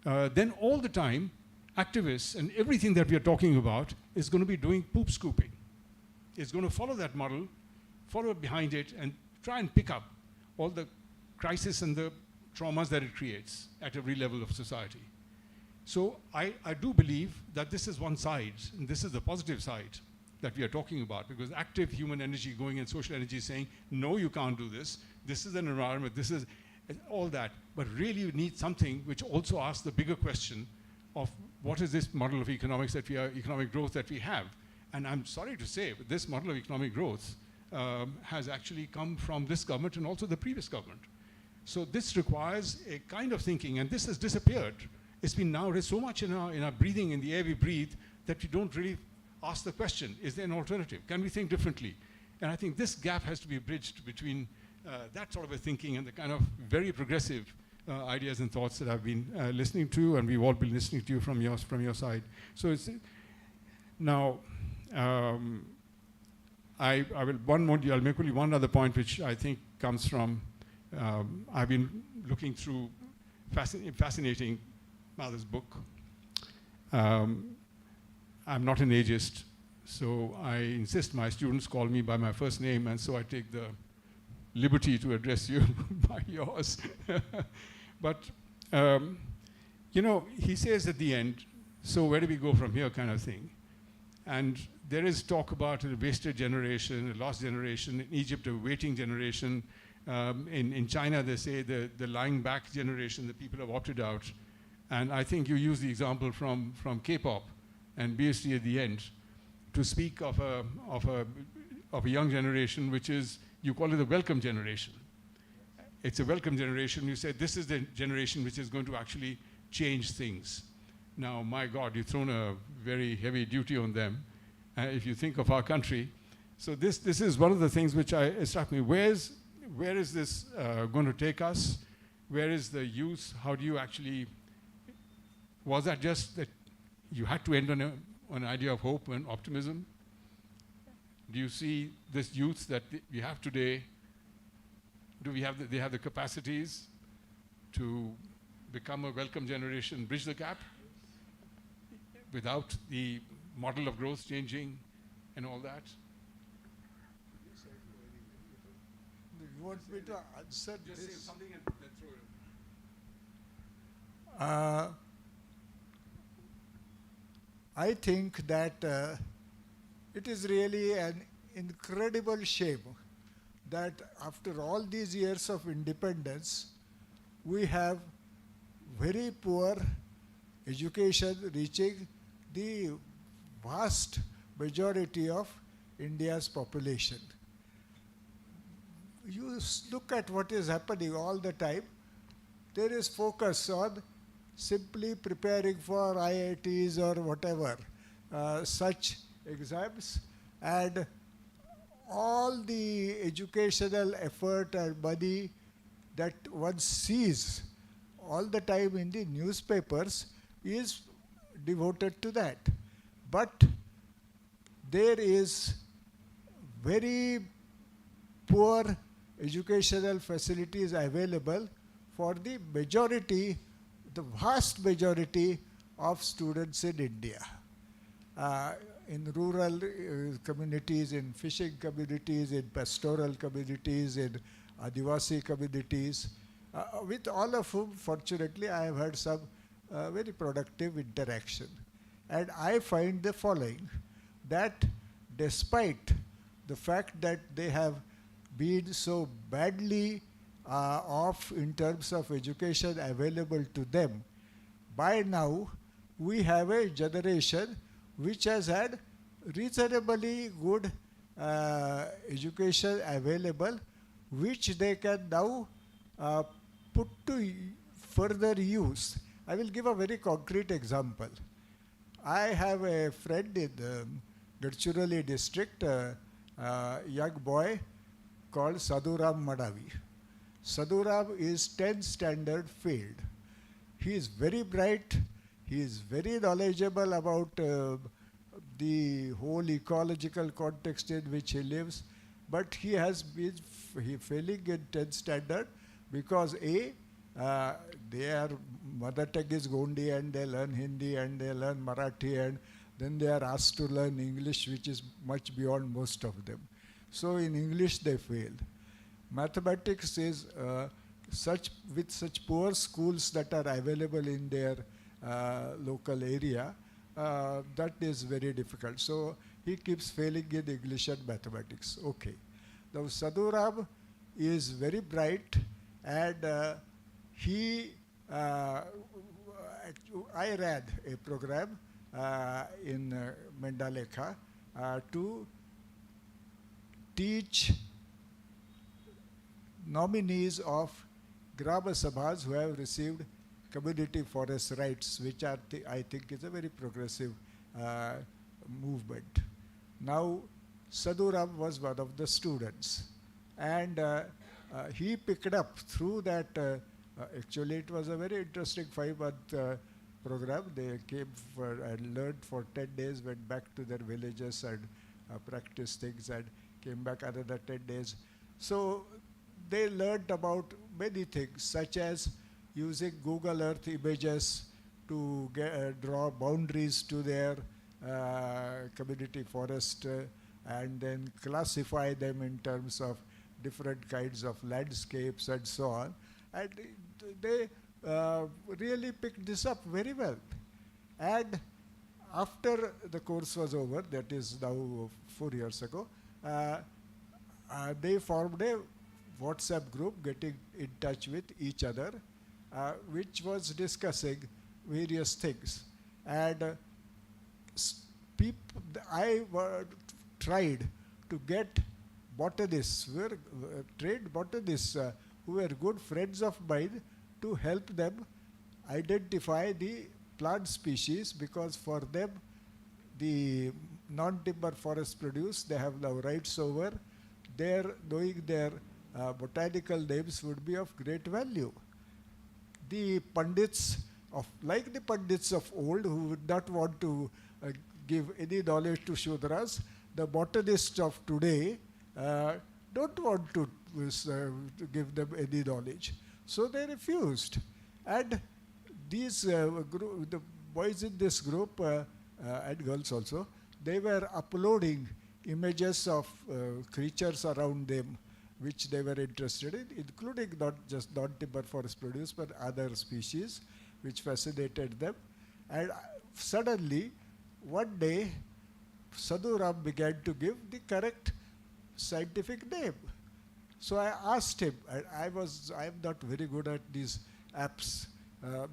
S5: then all the time, activists and everything that we are talking about is going to be doing poop scooping. It's going to follow that model, follow behind it, and try and pick up all the crises and the traumas that it creates at every level of society. So I do believe that this is one side, and this is the positive side that we are talking about, because active human energy going in, social energy saying, no, you can't do this. This is an environment, this is all that. But really you need something which also asks the bigger question of what is this model of economics that we are, economic growth that we have. And I'm sorry to say, but this model of economic growth has actually come from this government and also the previous government. So this requires a kind of thinking, and this has disappeared. It's been now so much in our breathing, in the air we breathe, that we don't really ask the question, is there an alternative? Can we think differently? And I think this gap has to be bridged between that sort of a thinking and the kind of very progressive ideas and thoughts that I've been listening to, and we've all been listening to from your side. So it's now, I'll make only one other point, which I think comes from, I've been looking through fascinating Mother's book. I'm not an ageist, so I insist my students call me by my first name, and so I take the liberty to address you by yours. But, you know, he says at the end, so where do we go from here, kind of thing. And there is talk about a wasted generation, a lost generation, in Egypt a waiting generation. In China they say the lying back generation, the people have opted out. And I think you use the example from K-pop and BST at the end to speak of a young generation, which is, you call it the welcome generation. It's a welcome generation. You said this is the generation which is going to actually change things. Now, my God, you've thrown a very heavy duty on them, if you think of our country. So this is one of the things which struck me. Where is this going to take us? Where is the use? How do you actually, was that just that you had to end on an idea of hope and optimism? Do you see this youth that we have today? Do they have the capacities to become a welcome generation, bridge the gap, without the model of growth changing and all that?
S6: You want me to answer
S5: Just
S6: this?
S5: say something and then throw it.
S6: I think that it is really an incredible shame that after all these years of independence, we have very poor education reaching the vast majority of India's population. You look at what is happening all the time. There is focus on simply preparing for IITs or whatever, such exams, and all the educational effort and money that one sees all the time in the newspapers is devoted to that. But there is very poor educational facilities available for the majority, the vast majority of students in India. In rural communities, in fishing communities, in pastoral communities, in Adivasi communities, with all of whom, fortunately, I have had some very productive interaction. And I find the following, that despite the fact that they have been so badly off in terms of education available to them. By now, we have a generation which has had reasonably good education available, which they can now put to further use. I will give a very concrete example. I have a friend in the Gadgil district, young boy called Sadhuram Madavi. Sadhuram is 10th standard failed. He is very bright. He is very knowledgeable about the whole ecological context in which he lives. But he has been failing in 10th standard because their mother tongue is Gondi and they learn Hindi and they learn Marathi and then they are asked to learn English, which is much beyond most of them. So in English they fail. Mathematics is with such poor schools that are available in their local area, that is very difficult. So he keeps failing in English and mathematics. Okay. Now Sadhuram is very bright and I ran a program in Mendalekha to teach nominees of Grama Sabhas who have received community forest rights, which are I think is a very progressive movement. Now, Sadhuram was one of the students, and he picked up through that. Actually, it was a very interesting 5-month program. They came and learned for 10 days, went back to their villages and practiced things, and came back another 10 days. So they learned about many things, such as using Google Earth images to draw boundaries to their community forest and then classify them in terms of different kinds of landscapes and so on. And they really picked this up very well. And after the course was over, that is now 4 years ago, they formed a WhatsApp group getting in touch with each other, which was discussing various things. And I tried to get botanists, trained botanists who were good friends of mine, to help them identify the plant species, because for them the non-timber forest produce, they have now rights over. Knowing their botanical names would be of great value. The pundits like the pundits of old, who would not want to give any knowledge to Shudras, the botanists of today don't want to give them any knowledge. So they refused. And these the boys in this group, and girls also, they were uploading images of creatures around them which they were interested in, including not just non-timber forest produce, but other species which fascinated them. And suddenly, one day, Sadhuram began to give the correct scientific name. So I asked him, I am not very good at these apps,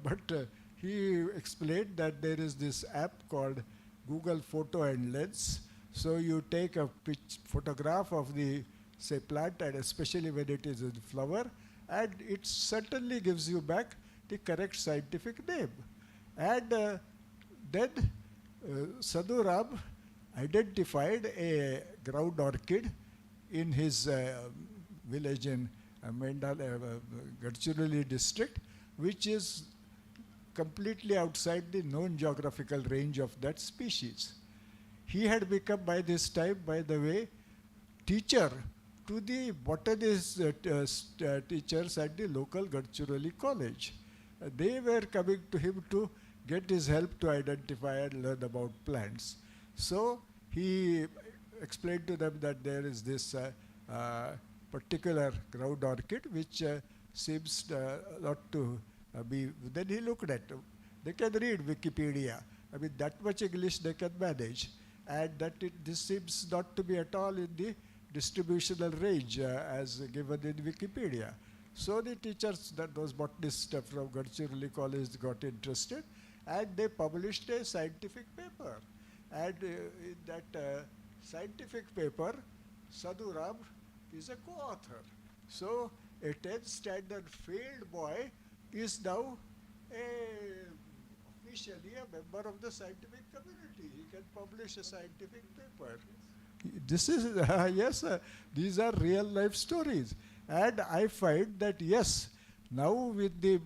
S6: but he explained that there is this app called Google Photo and Lens. So you take a photograph of the, say, plant, and especially when it is in flower, and it certainly gives you back the correct scientific name. And then Sadhuram identified a ground orchid in his village in Gadgil district, which is completely outside the known geographical range of that species. He had become by this time, by the way, teacher to the botanist teachers at the local Gadgil college. They were coming to him to get his help to identify and learn about plants. So he explained to them that there is this particular ground orchid which seems not to be. Then he looked at, they can read Wikipedia. I mean, that much English they can manage. and that this seems not to be at all in the distributional range as given in Wikipedia. So the teachers, those botanists from Gadgil College got interested, and they published a scientific paper. And in that scientific paper, Sadhu Ram is a co-author. So a 10th standard failed boy is now officially a member of the scientific community. He can publish a scientific paper. This is, yes, these are real life stories. And I find that, yes, now with the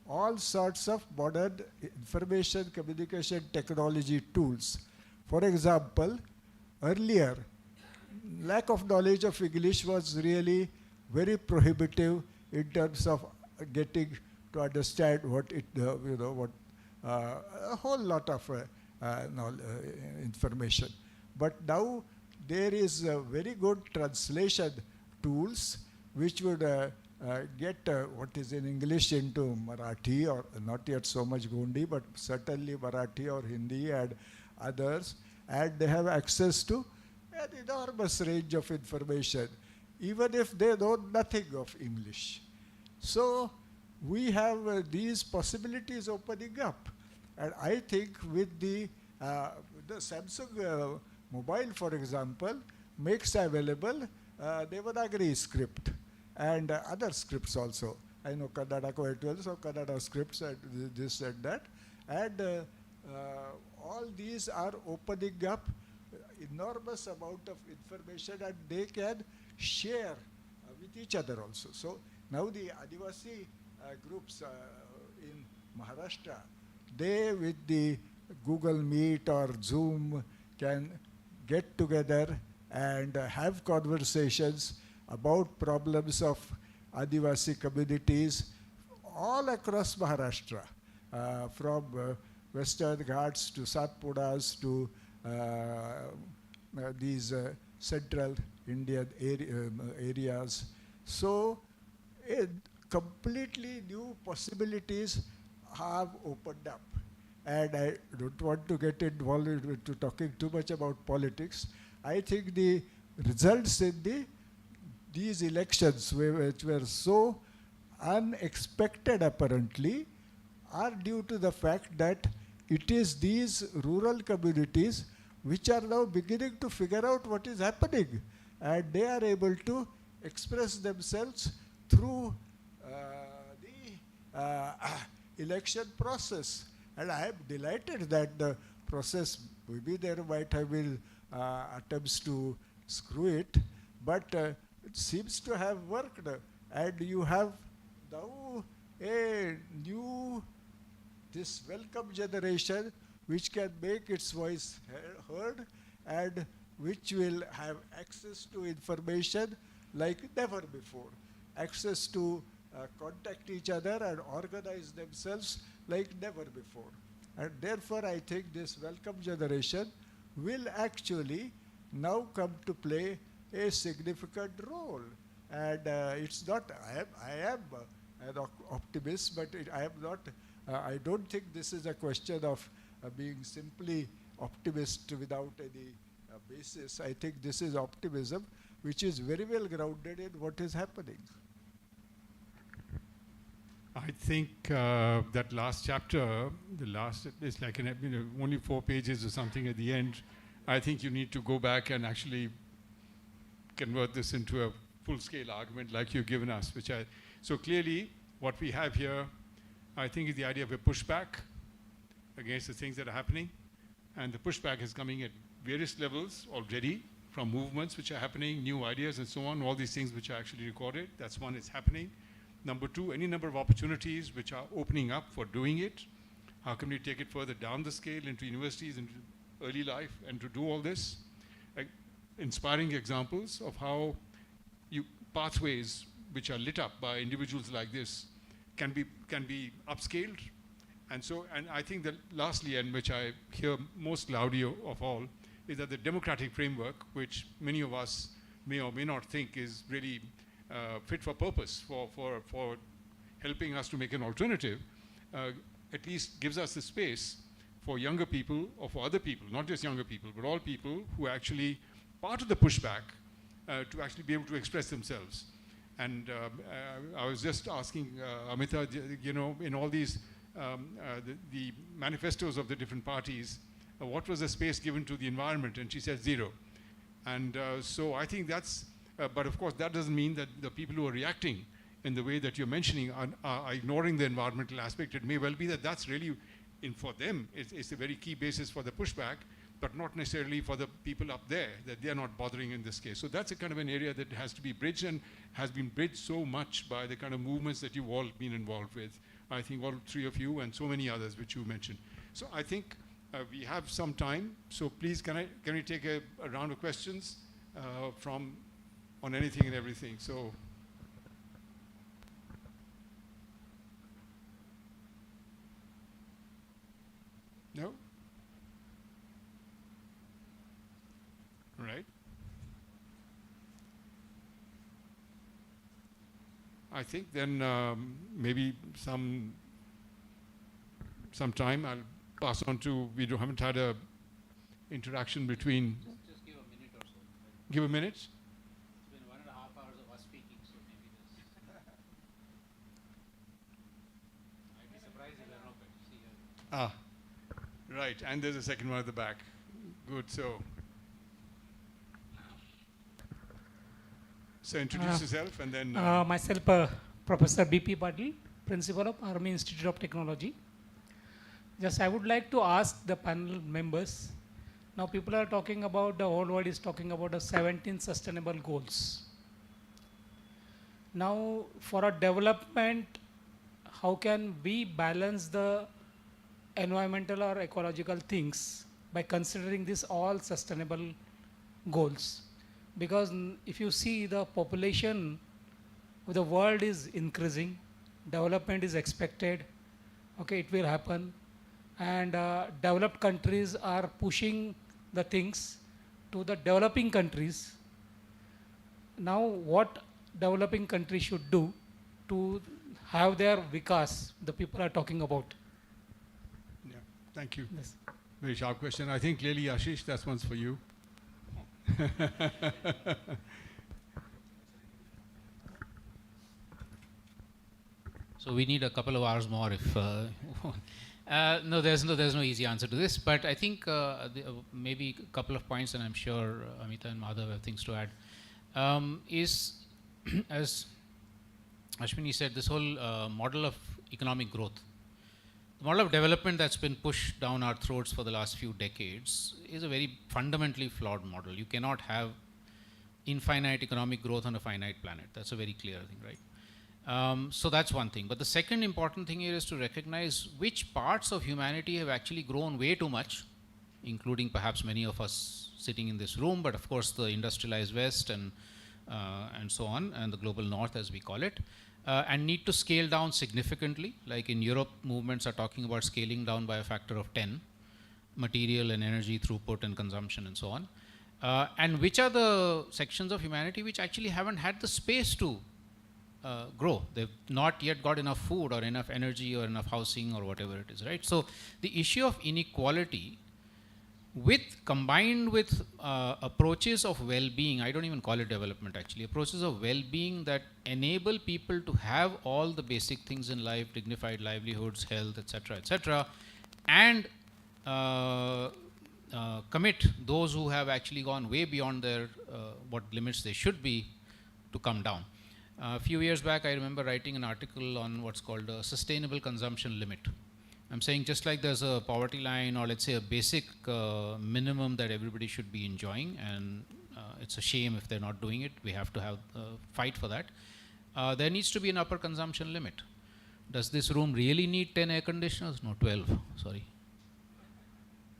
S6: all sorts of modern information communication technology tools. For example, earlier, lack of knowledge of English was really very prohibitive in terms of getting to understand what it, a whole lot of information. But now there is very good translation tools which would get what is in English into Marathi, or not yet so much Gondi, but certainly Marathi or Hindi and others, and they have access to an enormous range of information, even if they know nothing of English. So we have these possibilities opening up, and I think with the Samsung mobile, for example, makes available Devanagari script and other scripts also. I know Kannada quite well, so Kannada scripts and this and that. And all these are opening up enormous amount of information, and they can share with each other also. So now the Adivasi groups in Maharashtra, they with the Google Meet or Zoom can get together and have conversations about problems of Adivasi communities all across Maharashtra, from Western Ghats to Satpuras to these central Indian areas. So completely new possibilities have opened up. And I don't want to get involved into talking too much about politics. I think the results in these elections, which were so unexpected apparently, are due to the fact that it is these rural communities which are now beginning to figure out what is happening, and they are able to express themselves through the election process. And I am delighted that the process, maybe there might have been attempts to screw it, but it seems to have worked. And you have now a new, this welcome generation which can make its voice heard and which will have access to information like never before, access to contact each other and organize themselves like never before. And therefore, I think this welcome generation will actually now come to play a significant role. And it's not, I am an optimist, but I am not, I don't think this is a question of being simply optimist without any basis. I think this is optimism which is very well grounded in what is happening.
S5: I think that last chapter, the last is like only 4 pages or something at the end. I think you need to go back and actually convert this into a full-scale argument like you've given us. So clearly, what we have here, I think, is the idea of a pushback against the things that are happening, and the pushback is coming at various levels already, from movements which are happening, new ideas, and so on. All these things which are actually recorded. That's one. It's happening. Number 2, any number of opportunities which are opening up for doing it. How can we take it further down the scale into universities, into early life, and to do all this? Inspiring examples of how pathways which are lit up by individuals like this can be upscaled. And I think that lastly, and which I hear most loudly of all, is that the democratic framework, which many of us may or may not think is really fit for purpose for helping us to make an alternative, at least gives us the space for younger people or for other people, not just younger people, but all people who are actually part of the pushback to actually be able to express themselves. And I was just asking Amita, you know, in all these, the manifestos of the different parties, what was the space given to the environment? And she said 0. And so I think that's, but of course that doesn't mean that the people who are reacting in the way that you're mentioning are ignoring the environmental aspect. It may well be that that's really, for them, it's a very key basis for the pushback, but not necessarily for the people up there, that they're not bothering in this case. So that's a kind of an area that has to be bridged, and has been bridged so much by the kind of movements that you've all been involved with. I think all three of you and so many others which you mentioned. So I think we have some time, so please can we take a round of questions from on anything and everything. So no? All right. I think then maybe some time I'll pass on to, haven't had a interaction between.
S8: Just give a minute or so.
S5: Give a minute?
S8: It's been 1.5 hours of us speaking, so maybe this. I'd be surprised if there are no questions.
S5: Right, and there's a second one at the back. Good, so introduce yourself and then.
S9: Myself, Professor B.P. Patil, Principal of Army Institute of Technology. Just I would like to ask the panel members, now people are talking about, the whole world is talking about the 17 sustainable goals. Now for a development, how can we balance the environmental or ecological things by considering these all sustainable goals? Because if you see, the population of the world is increasing, development is expected, okay, it will happen, and developed countries are pushing the things to the developing countries. Now what developing countries should do to have their vikas, the people are talking about?
S5: Yeah, thank you.
S9: Yes.
S5: Very sharp question. I think clearly, Ashish, that one's for you.
S8: So we need a couple of hours more if no, there's no easy answer to this, but I think maybe a couple of points, and I'm sure Amita and Madhav have things to add, is as Ashwini said, this whole model of economic growth, the model of development that's been pushed down our throats for the last few decades is a very fundamentally flawed model. You cannot have infinite economic growth on a finite planet. That's a very clear thing, right? So that's one thing. But the second important thing here is to recognize which parts of humanity have actually grown way too much, including perhaps many of us sitting in this room, but of course the industrialized West and so on, and the global North as we call it, and need to scale down significantly. Like in Europe, movements are talking about scaling down by a factor of 10, material and energy throughput and consumption and so on. And which are the sections of humanity which actually haven't had the space to grow. They've not yet got enough food or enough energy or enough housing or whatever it is, right? So the issue of inequality combined with approaches of well-being, I don't even call it development actually, approaches of well-being that enable people to have all the basic things in life, dignified livelihoods, health, etc., and commit those who have actually gone way beyond their what limits they should be to come down. A few years back, I remember writing an article on what's called a sustainable consumption limit. I'm saying just like there's a poverty line, or let's say a basic minimum that everybody should be enjoying, and it's a shame if they're not doing it. We have to have fight for that. There needs to be an upper consumption limit. Does this room really need 10 air conditioners? No, 12, sorry.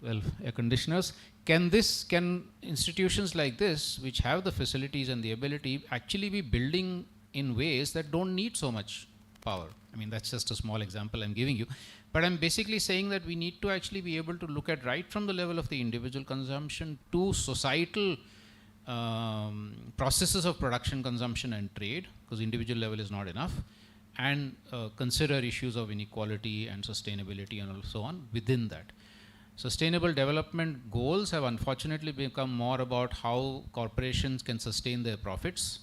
S8: 12 air conditioners. Can institutions like this, which have the facilities and the ability, actually be building in ways that don't need so much power? I mean, that's just a small example I'm giving you. But I'm basically saying that we need to actually be able to look at right from the level of the individual consumption to societal processes of production, consumption and trade, because individual level is not enough, and consider issues of inequality and sustainability and so on within that. Sustainable development goals have unfortunately become more about how corporations can sustain their profits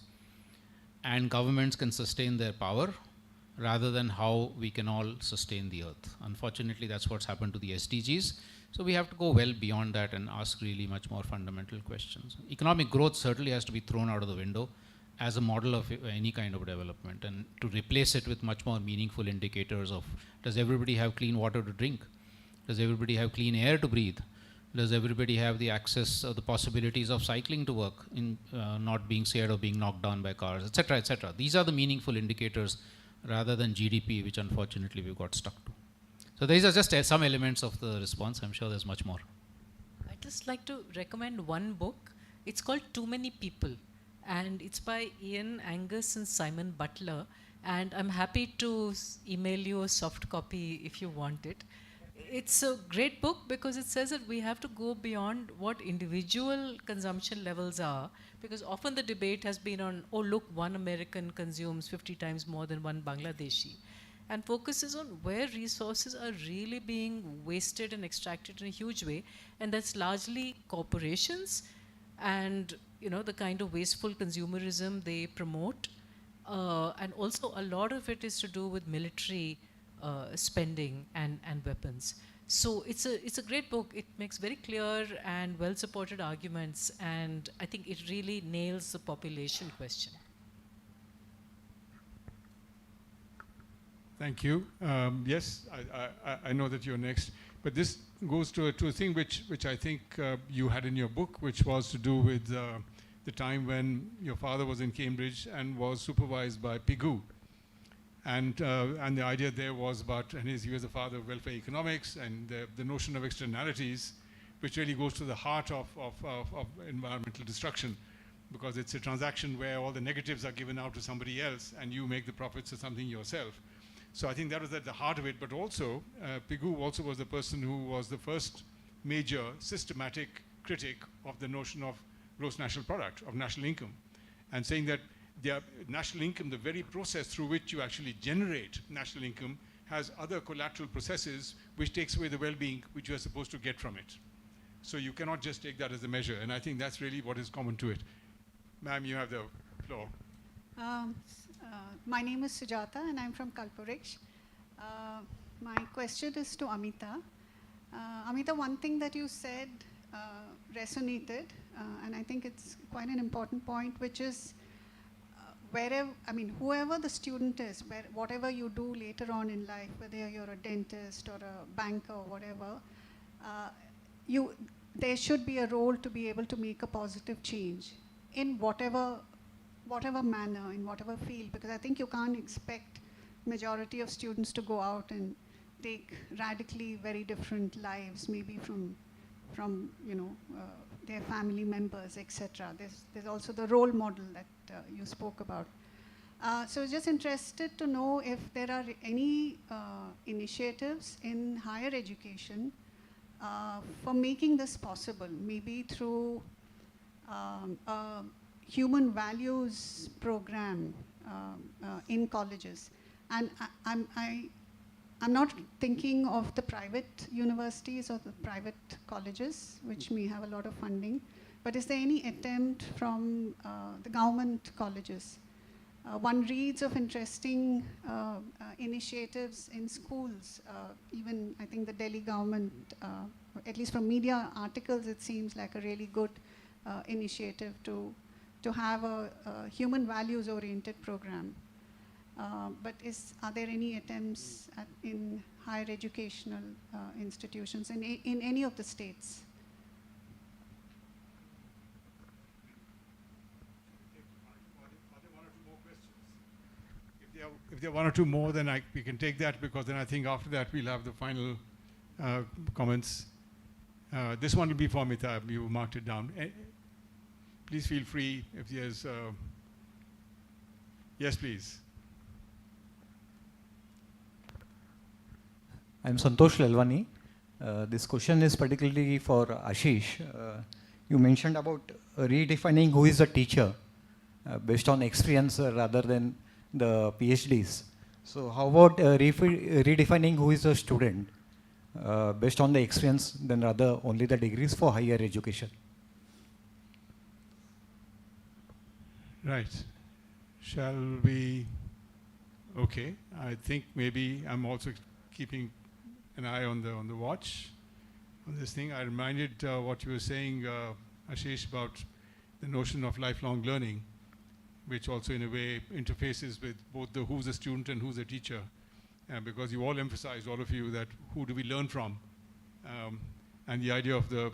S8: and governments can sustain their power rather than how we can all sustain the earth. Unfortunately, that's what's happened to the SDGs. So we have to go well beyond that and ask really much more fundamental questions. Economic growth certainly has to be thrown out of the window as a model of any kind of development, and to replace it with much more meaningful indicators of, does everybody have clean water to drink? Does everybody have clean air to breathe? Does everybody have the access or the possibilities of cycling to work, in not being scared of being knocked down by cars, etc., etc. These are the meaningful indicators rather than GDP, which unfortunately we've got stuck to. So these are just some elements of the response. I'm sure there's much more.
S7: I'd just like to recommend one book. It's called Too Many People, and it's by Ian Angus and Simon Butler. And I'm happy to email you a soft copy if you want it. It's a great book because it says that we have to go beyond what individual consumption levels are, because often the debate has been on, oh look, one American consumes 50 times more than one Bangladeshi, and focuses on where resources are really being wasted and extracted in a huge way, and that's largely corporations and the kind of wasteful consumerism they promote, and also a lot of it is to do with military spending and weapons. So it's a great book. It makes very clear and well-supported arguments, and I think it really nails the population question.
S5: Thank you. Yes, I know that you're next, but this goes to a thing which I think you had in your book, which was to do with the time when your father was in Cambridge and was supervised by Pigou. And the idea there was about, and he was the father of welfare economics, and the notion of externalities, which really goes to the heart of environmental destruction, because it's a transaction where all the negatives are given out to somebody else and you make the profits of something yourself. So I think that was at the heart of it, but also Pigou also was the person who was the first major systematic critic of the notion of gross national product, of national income, and saying that the national income, the very process through which you actually generate national income, has other collateral processes which takes away the well-being which you are supposed to get from it. So you cannot just take that as a measure, and I think that's really what is common to it. Ma'am, you have the floor.
S10: My name is Sujata and I'm from Kalpurix. My question is to Amita. Amita, one thing that you said resonated, and I think it's quite an important point, which is whoever the student is, whatever you do later on in life, whether you're a dentist or a banker or whatever, there should be a role to be able to make a positive change in whatever manner, in whatever field, because I think you can't expect majority of students to go out and take radically very different lives, maybe from their family members, etc. There's also the role model that you spoke about. So just interested to know if there are any initiatives in higher education for making this possible, maybe through a human values program in colleges. And I'm not thinking of the private universities or the private colleges, which may have a lot of funding, but is there any attempt from the government colleges? One reads of interesting initiatives in schools, even I think the Delhi government, at least from media articles, it seems like a really good initiative to have a human values oriented program. But are there any attempts in higher educational institutions in any of the states?
S5: If there are one or two more, then we can take that, because then I think after that we'll have the final comments. This one will be for Amita. You marked it down. Please feel free if there's... yes, please.
S11: I'm Santosh Lalwani. This question is particularly for Ashish. You mentioned about redefining who is a teacher based on experience rather than the PhDs. So how about redefining who is a student? based on the experience than rather only the degrees for higher education.
S5: Right. Shall we? Okay. I think maybe I'm also keeping an eye on the watch on this thing. I reminded what you were saying, Ashish, about the notion of lifelong learning, which also in a way interfaces with both the who's a student and who's a teacher, because you all emphasized, all of you, that who do we learn from, and the idea of the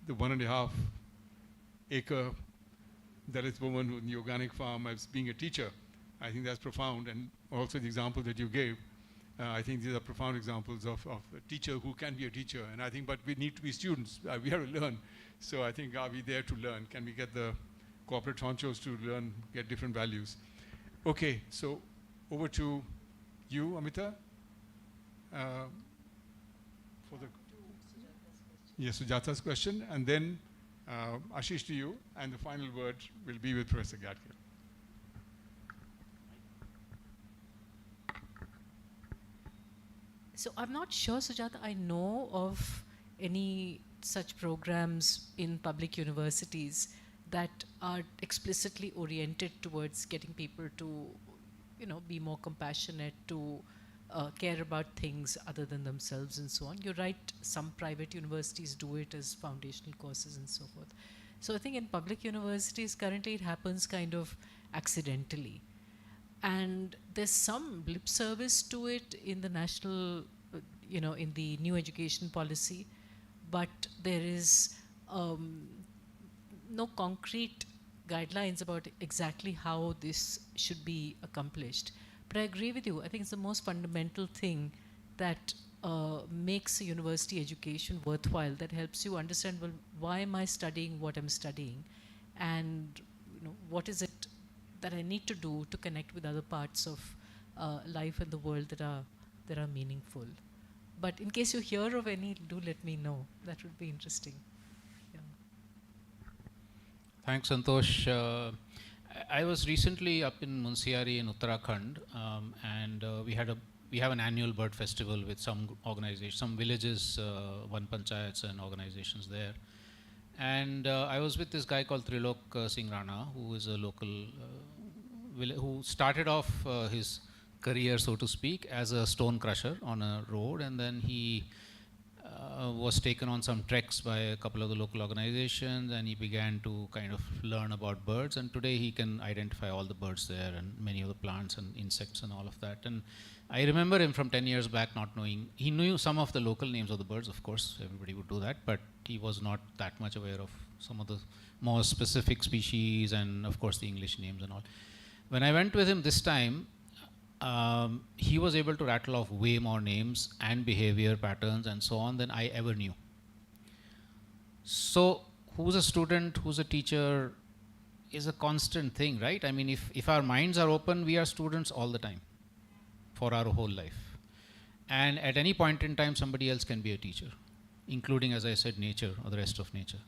S5: 1.5 acre Dalit woman in the organic farm as being a teacher. I think that's profound, and also the example that you gave, I think these are profound examples of a teacher who can be a teacher. And I think, but we need to be students. We have to learn. So I think, are we there to learn? Can we get the corporate honchos to learn, get different values? Okay, so over to you, Amita. For the yes, Sujata's question, and then Ashish to you, and the final word will be with Professor Gadgil.
S7: So I'm not sure, Sujata, I know of any such programs in public universities that are explicitly oriented towards getting people to, be more compassionate, to care about things other than themselves and so on. You're right, some private universities do it as foundational courses and so forth. So I think in public universities, currently it happens kind of accidentally. And there's some lip service to it in the national, in the new education policy, but there is no concrete guidelines about exactly how this should be accomplished. But I agree with you. I think it's the most fundamental thing that makes a university education worthwhile, that helps you understand, well, why am I studying what I'm studying? And what is it that I need to do to connect with other parts of life and the world that are meaningful. But in case you hear of any, do let me know. That would be interesting. Yeah.
S8: Thanks, Santosh. I was recently up in Munsiari in Uttarakhand, and we have an annual bird festival with some organizations, some villages, one panchayats and organizations there. And I was with this guy called Trilok Singh Rana, who is a local, who started off his career, so to speak, as a stone crusher on a road, and then he was taken on some treks by a couple of the local organizations, and he began to kind of learn about birds, and today he can identify all the birds there and many of the plants and insects and all of that. And I remember him from 10 years back not knowing, he knew some of the local names of the birds, of course, everybody would do that, but he was not that much aware of some of the more specific species and of course the English names and all. When I went with him this time, he was able to rattle off way more names and behavior patterns and so on than I ever knew. So who's a student, who's a teacher is a constant thing, right? I mean, if our minds are open, we are students all the time for our whole life. And at any point in time, somebody else can be a teacher, including, as I said, nature or the rest of nature.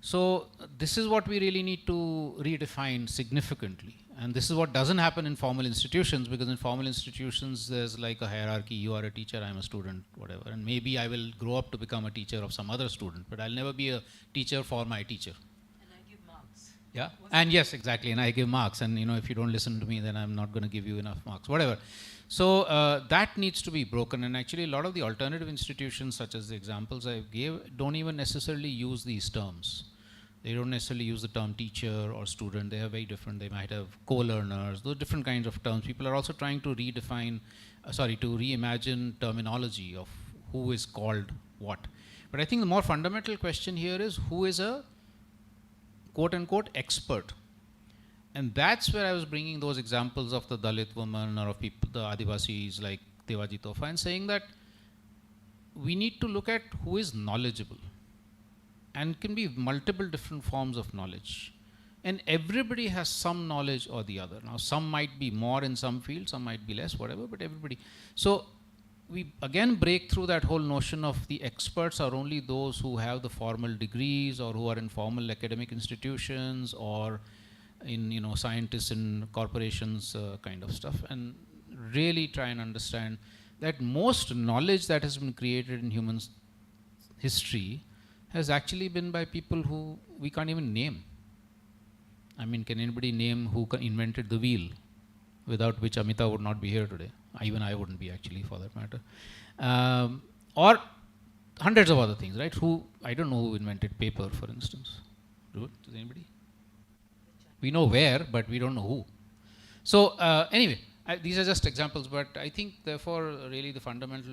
S8: So this is what we really need to redefine significantly. And this is what doesn't happen in formal institutions, because in formal institutions, there's like a hierarchy. You are a teacher, I'm a student, whatever. And maybe I will grow up to become a teacher of some other student, but I'll never be a teacher for my teacher.
S7: And I give marks.
S8: Yeah, and yes, exactly, and I give marks. And if you don't listen to me, then I'm not going to give you enough marks, whatever. So that needs to be broken. And actually, a lot of the alternative institutions, such as the examples I gave, don't even necessarily use these terms. They don't necessarily use the term teacher or student. They are very different. They might have co-learners, those different kinds of terms. People are also trying to redefine, to reimagine terminology of who is called what. But I think the more fundamental question here is who is a quote-unquote expert. And that's where I was bringing those examples of the Dalit woman or of people, the Adivasis like Devaji Tofa, and saying that we need to look at who is knowledgeable. And can be multiple different forms of knowledge. And everybody has some knowledge or the other. Now, some might be more in some fields, some might be less, whatever, but everybody. So we again break through that whole notion of the experts are only those who have the formal degrees or who are in formal academic institutions or in, scientists in corporations kind of stuff, and really try and understand that most knowledge that has been created in human history has actually been by people who we can't even name. I mean, can anybody name who invented the wheel, without which Amita would not be here today? Even I wouldn't be, actually, for that matter. Or hundreds of other things, right? I don't know who invented paper, for instance. Does anybody? We know where, but we don't know who. So anyway, these are just examples, but I think therefore really the fundamental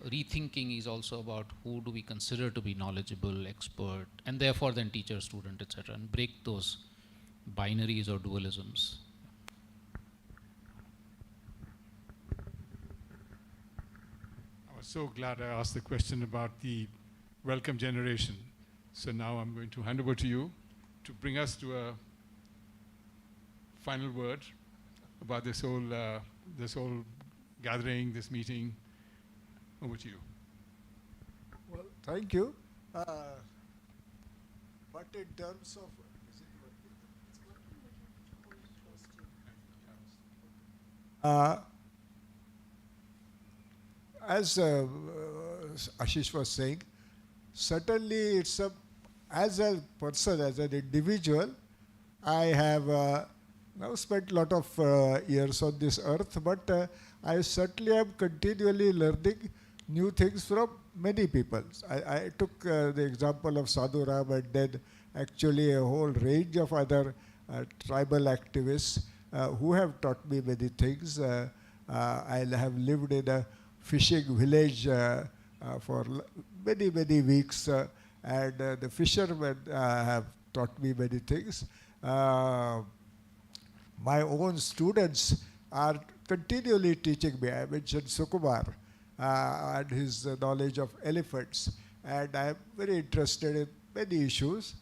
S8: rethinking is also about who do we consider to be knowledgeable, expert, and therefore then teacher, student, etc., and break those binaries or dualisms.
S5: I was so glad I asked the question about the welcome generation. So now I'm going to hand over to you to bring us to a final word about this whole gathering, this meeting. Over to you.
S6: Well, thank you. But in terms of as Ashish was saying, certainly it's as a person, as an individual, I have now spent a lot of years on this earth, but I certainly am continually learning new things from many people. I took the example of Sadhu Ram, and then actually a whole range of other tribal activists who have taught me many things. I have lived in a fishing village for many, many weeks, and the fishermen have taught me many things. My own students are continually teaching me. I mentioned Sukumar and his knowledge of elephants, and I am very interested in many issues.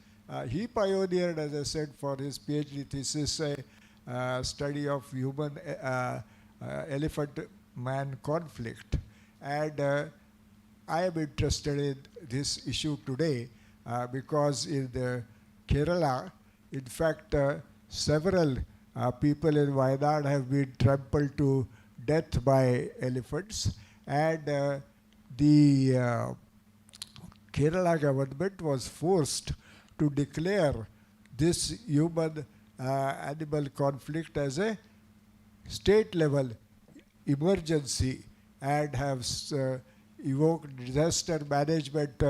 S6: He pioneered, as I said, for his PhD thesis, a study of human elephant-man conflict. And I am interested in this issue today because in Kerala, in fact, several people in Wayanad have been trampled to death by elephants, and the Kerala government was forced to declare this human-animal conflict as a state-level emergency and have evoked disaster management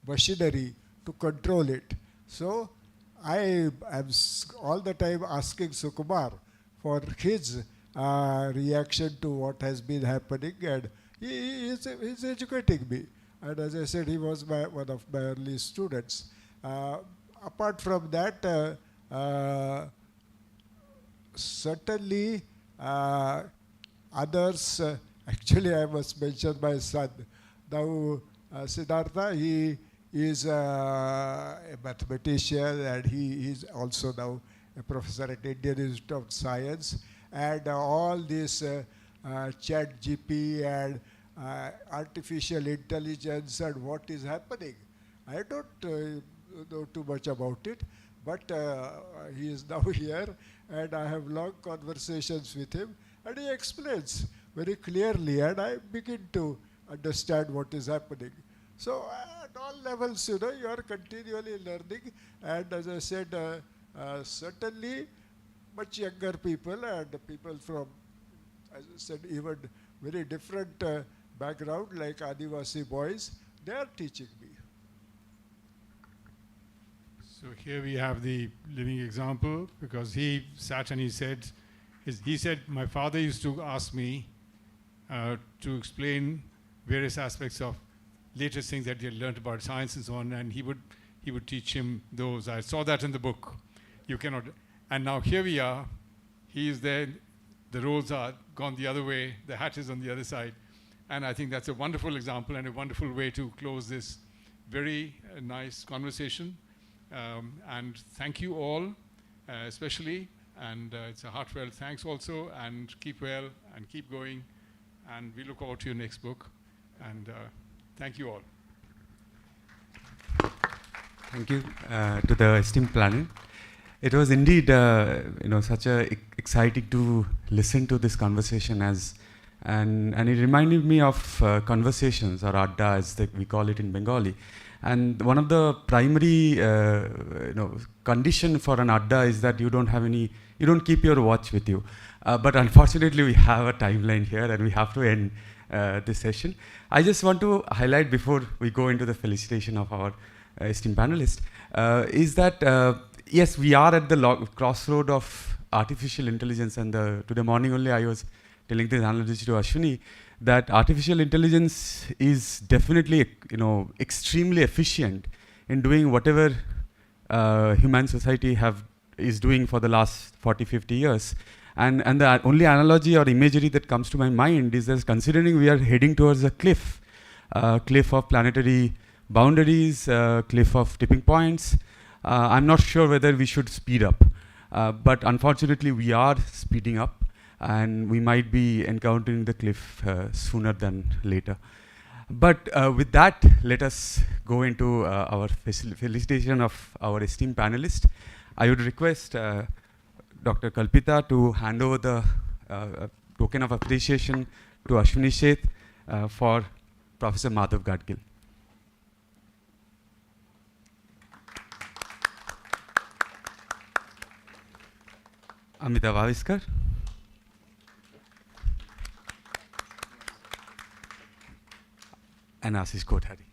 S6: machinery to control it. So I am all the time asking Sukumar for his reaction to what has been happening, and he is educating me. And as I said, he was one of my early students. Apart from that, certainly others, actually I must mention my son. Now Siddhartha, he is a mathematician, and he is also now a professor at Indian Institute of Science. And all this chat GP and artificial intelligence and what is happening, I don't know too much about it, but he is now here, and I have long conversations with him, and he explains very clearly, and I begin to understand what is happening. So at all levels, you are continually learning, and as I said, certainly much younger people and people from, as I said, even very different background, like Adivasi boys, they are teaching me.
S5: So here we have the living example, because he sat and he said, my father used to ask me to explain various aspects of latest things that he had learned about science and so on, and he would teach him those. I saw that in the book. You cannot, and now here we are. He is there. The roles are gone the other way. The hat is on the other side, and I think that's a wonderful example and a wonderful way to close this very nice conversation. And thank you all, especially, and it's a heartfelt thanks also, and keep well and keep going, and we look forward to your next book, and thank you all.
S1: Thank you to the esteemed panel. It was indeed such a exciting to listen to this conversation, as and it reminded me of conversations, or adda as we call it in Bengali. And one of the primary condition for an adda is that you don't keep your watch with you. But unfortunately, we have a timeline here, and we have to end this session. I just want to highlight before we go into the felicitation of our esteemed panelists, is that yes, we are at the crossroad of artificial intelligence. And today morning only I was telling this analogy to Ashwini that artificial intelligence is definitely extremely efficient in doing whatever human society is doing for the last 40-50 years. And the only analogy or imagery that comes to my mind is that, considering we are heading towards a cliff of planetary boundaries, cliff of tipping points, I'm not sure whether we should speed up. But unfortunately, we are speeding up, and we might be encountering the cliff sooner than later. But with that, let us go into our felicitation of our esteemed panelists. I would request Dr. Kalpita to hand over the token of appreciation to Ashwini Sheth for Professor Madhav Gadgil. Amita Vaviskar. And Ashish Kothari.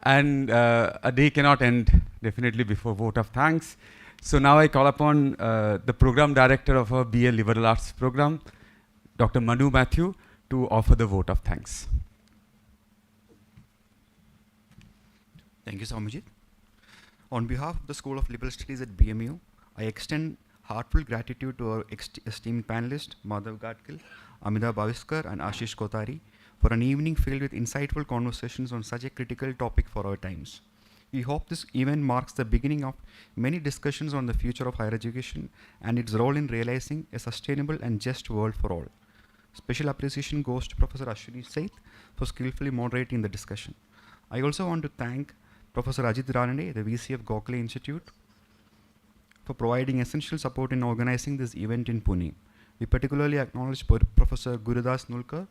S1: And a day cannot end definitely before vote of thanks. So now I call upon the program director of our BA Liberal Arts program, Dr. Manu Matthew, to offer the vote of thanks.
S12: Thank you, Swamiji. On behalf of the School of Liberal Studies at BMU, I extend heartfelt gratitude to our esteemed panelists, Madhav Gadgil, Amita Bhaviskar, and Ashish Kothari, for an evening filled with insightful conversations on such a critical topic for our times. We hope this event marks the beginning of many discussions on the future of higher education and its role in realizing a sustainable and just world for all. Special appreciation goes to Professor Ashwini Sheth for skillfully moderating the discussion. I also want to thank Professor Ajit Ranade, the VC of Gadgil Institute, for providing essential support in organizing this event in Pune. We particularly acknowledge Professor Gurudas Nulkar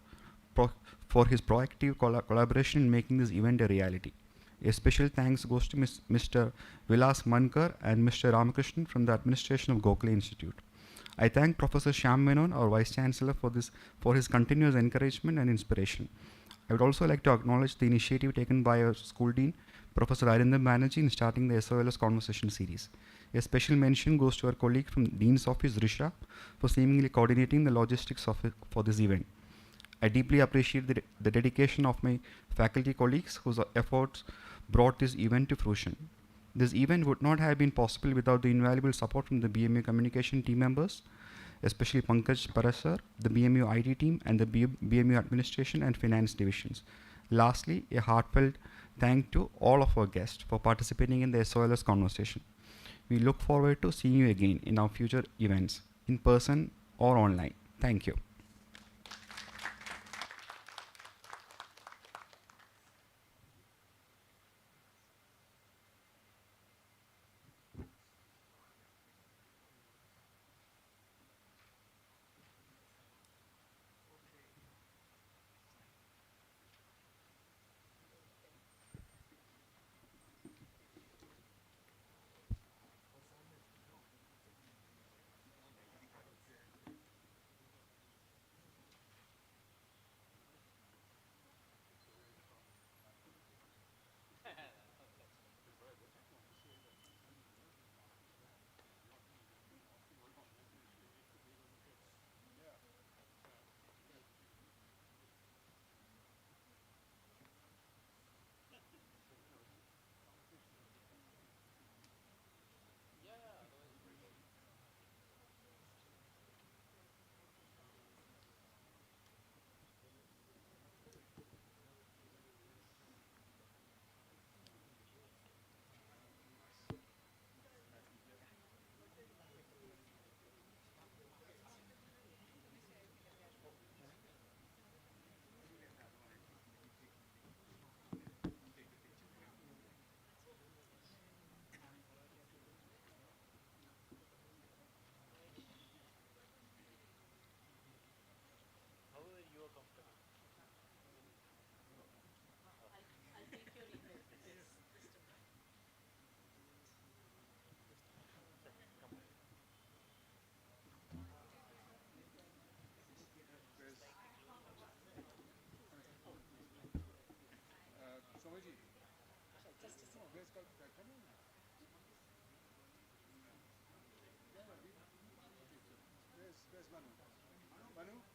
S12: for his proactive collaboration in making this event a reality. A special thanks goes to Mr. Vilas Mankar and Mr. Ramakrishnan from the administration of Gadgil Institute. I thank Professor Shyam Menon, our Vice Chancellor, for his continuous encouragement and inspiration. I would also like to acknowledge the initiative taken by our school dean, Professor Arindam Banerjee, in starting the SOLS conversation series. A special mention goes to our colleague from Dean's Office, Risha, for seemingly coordinating the logistics for this event. I deeply appreciate the dedication of my faculty colleagues whose efforts brought this event to fruition. This event would not have been possible without the invaluable support from the BMU communication team members, especially Pankaj Parasar, the BMU IT team, and the BMU administration and finance divisions. Lastly, a heartfelt thank to all of our guests for participating in the SOLS conversation. We look forward to seeing you again in our future events, in person or online. Thank you.
S5: Where's Manu? Manu?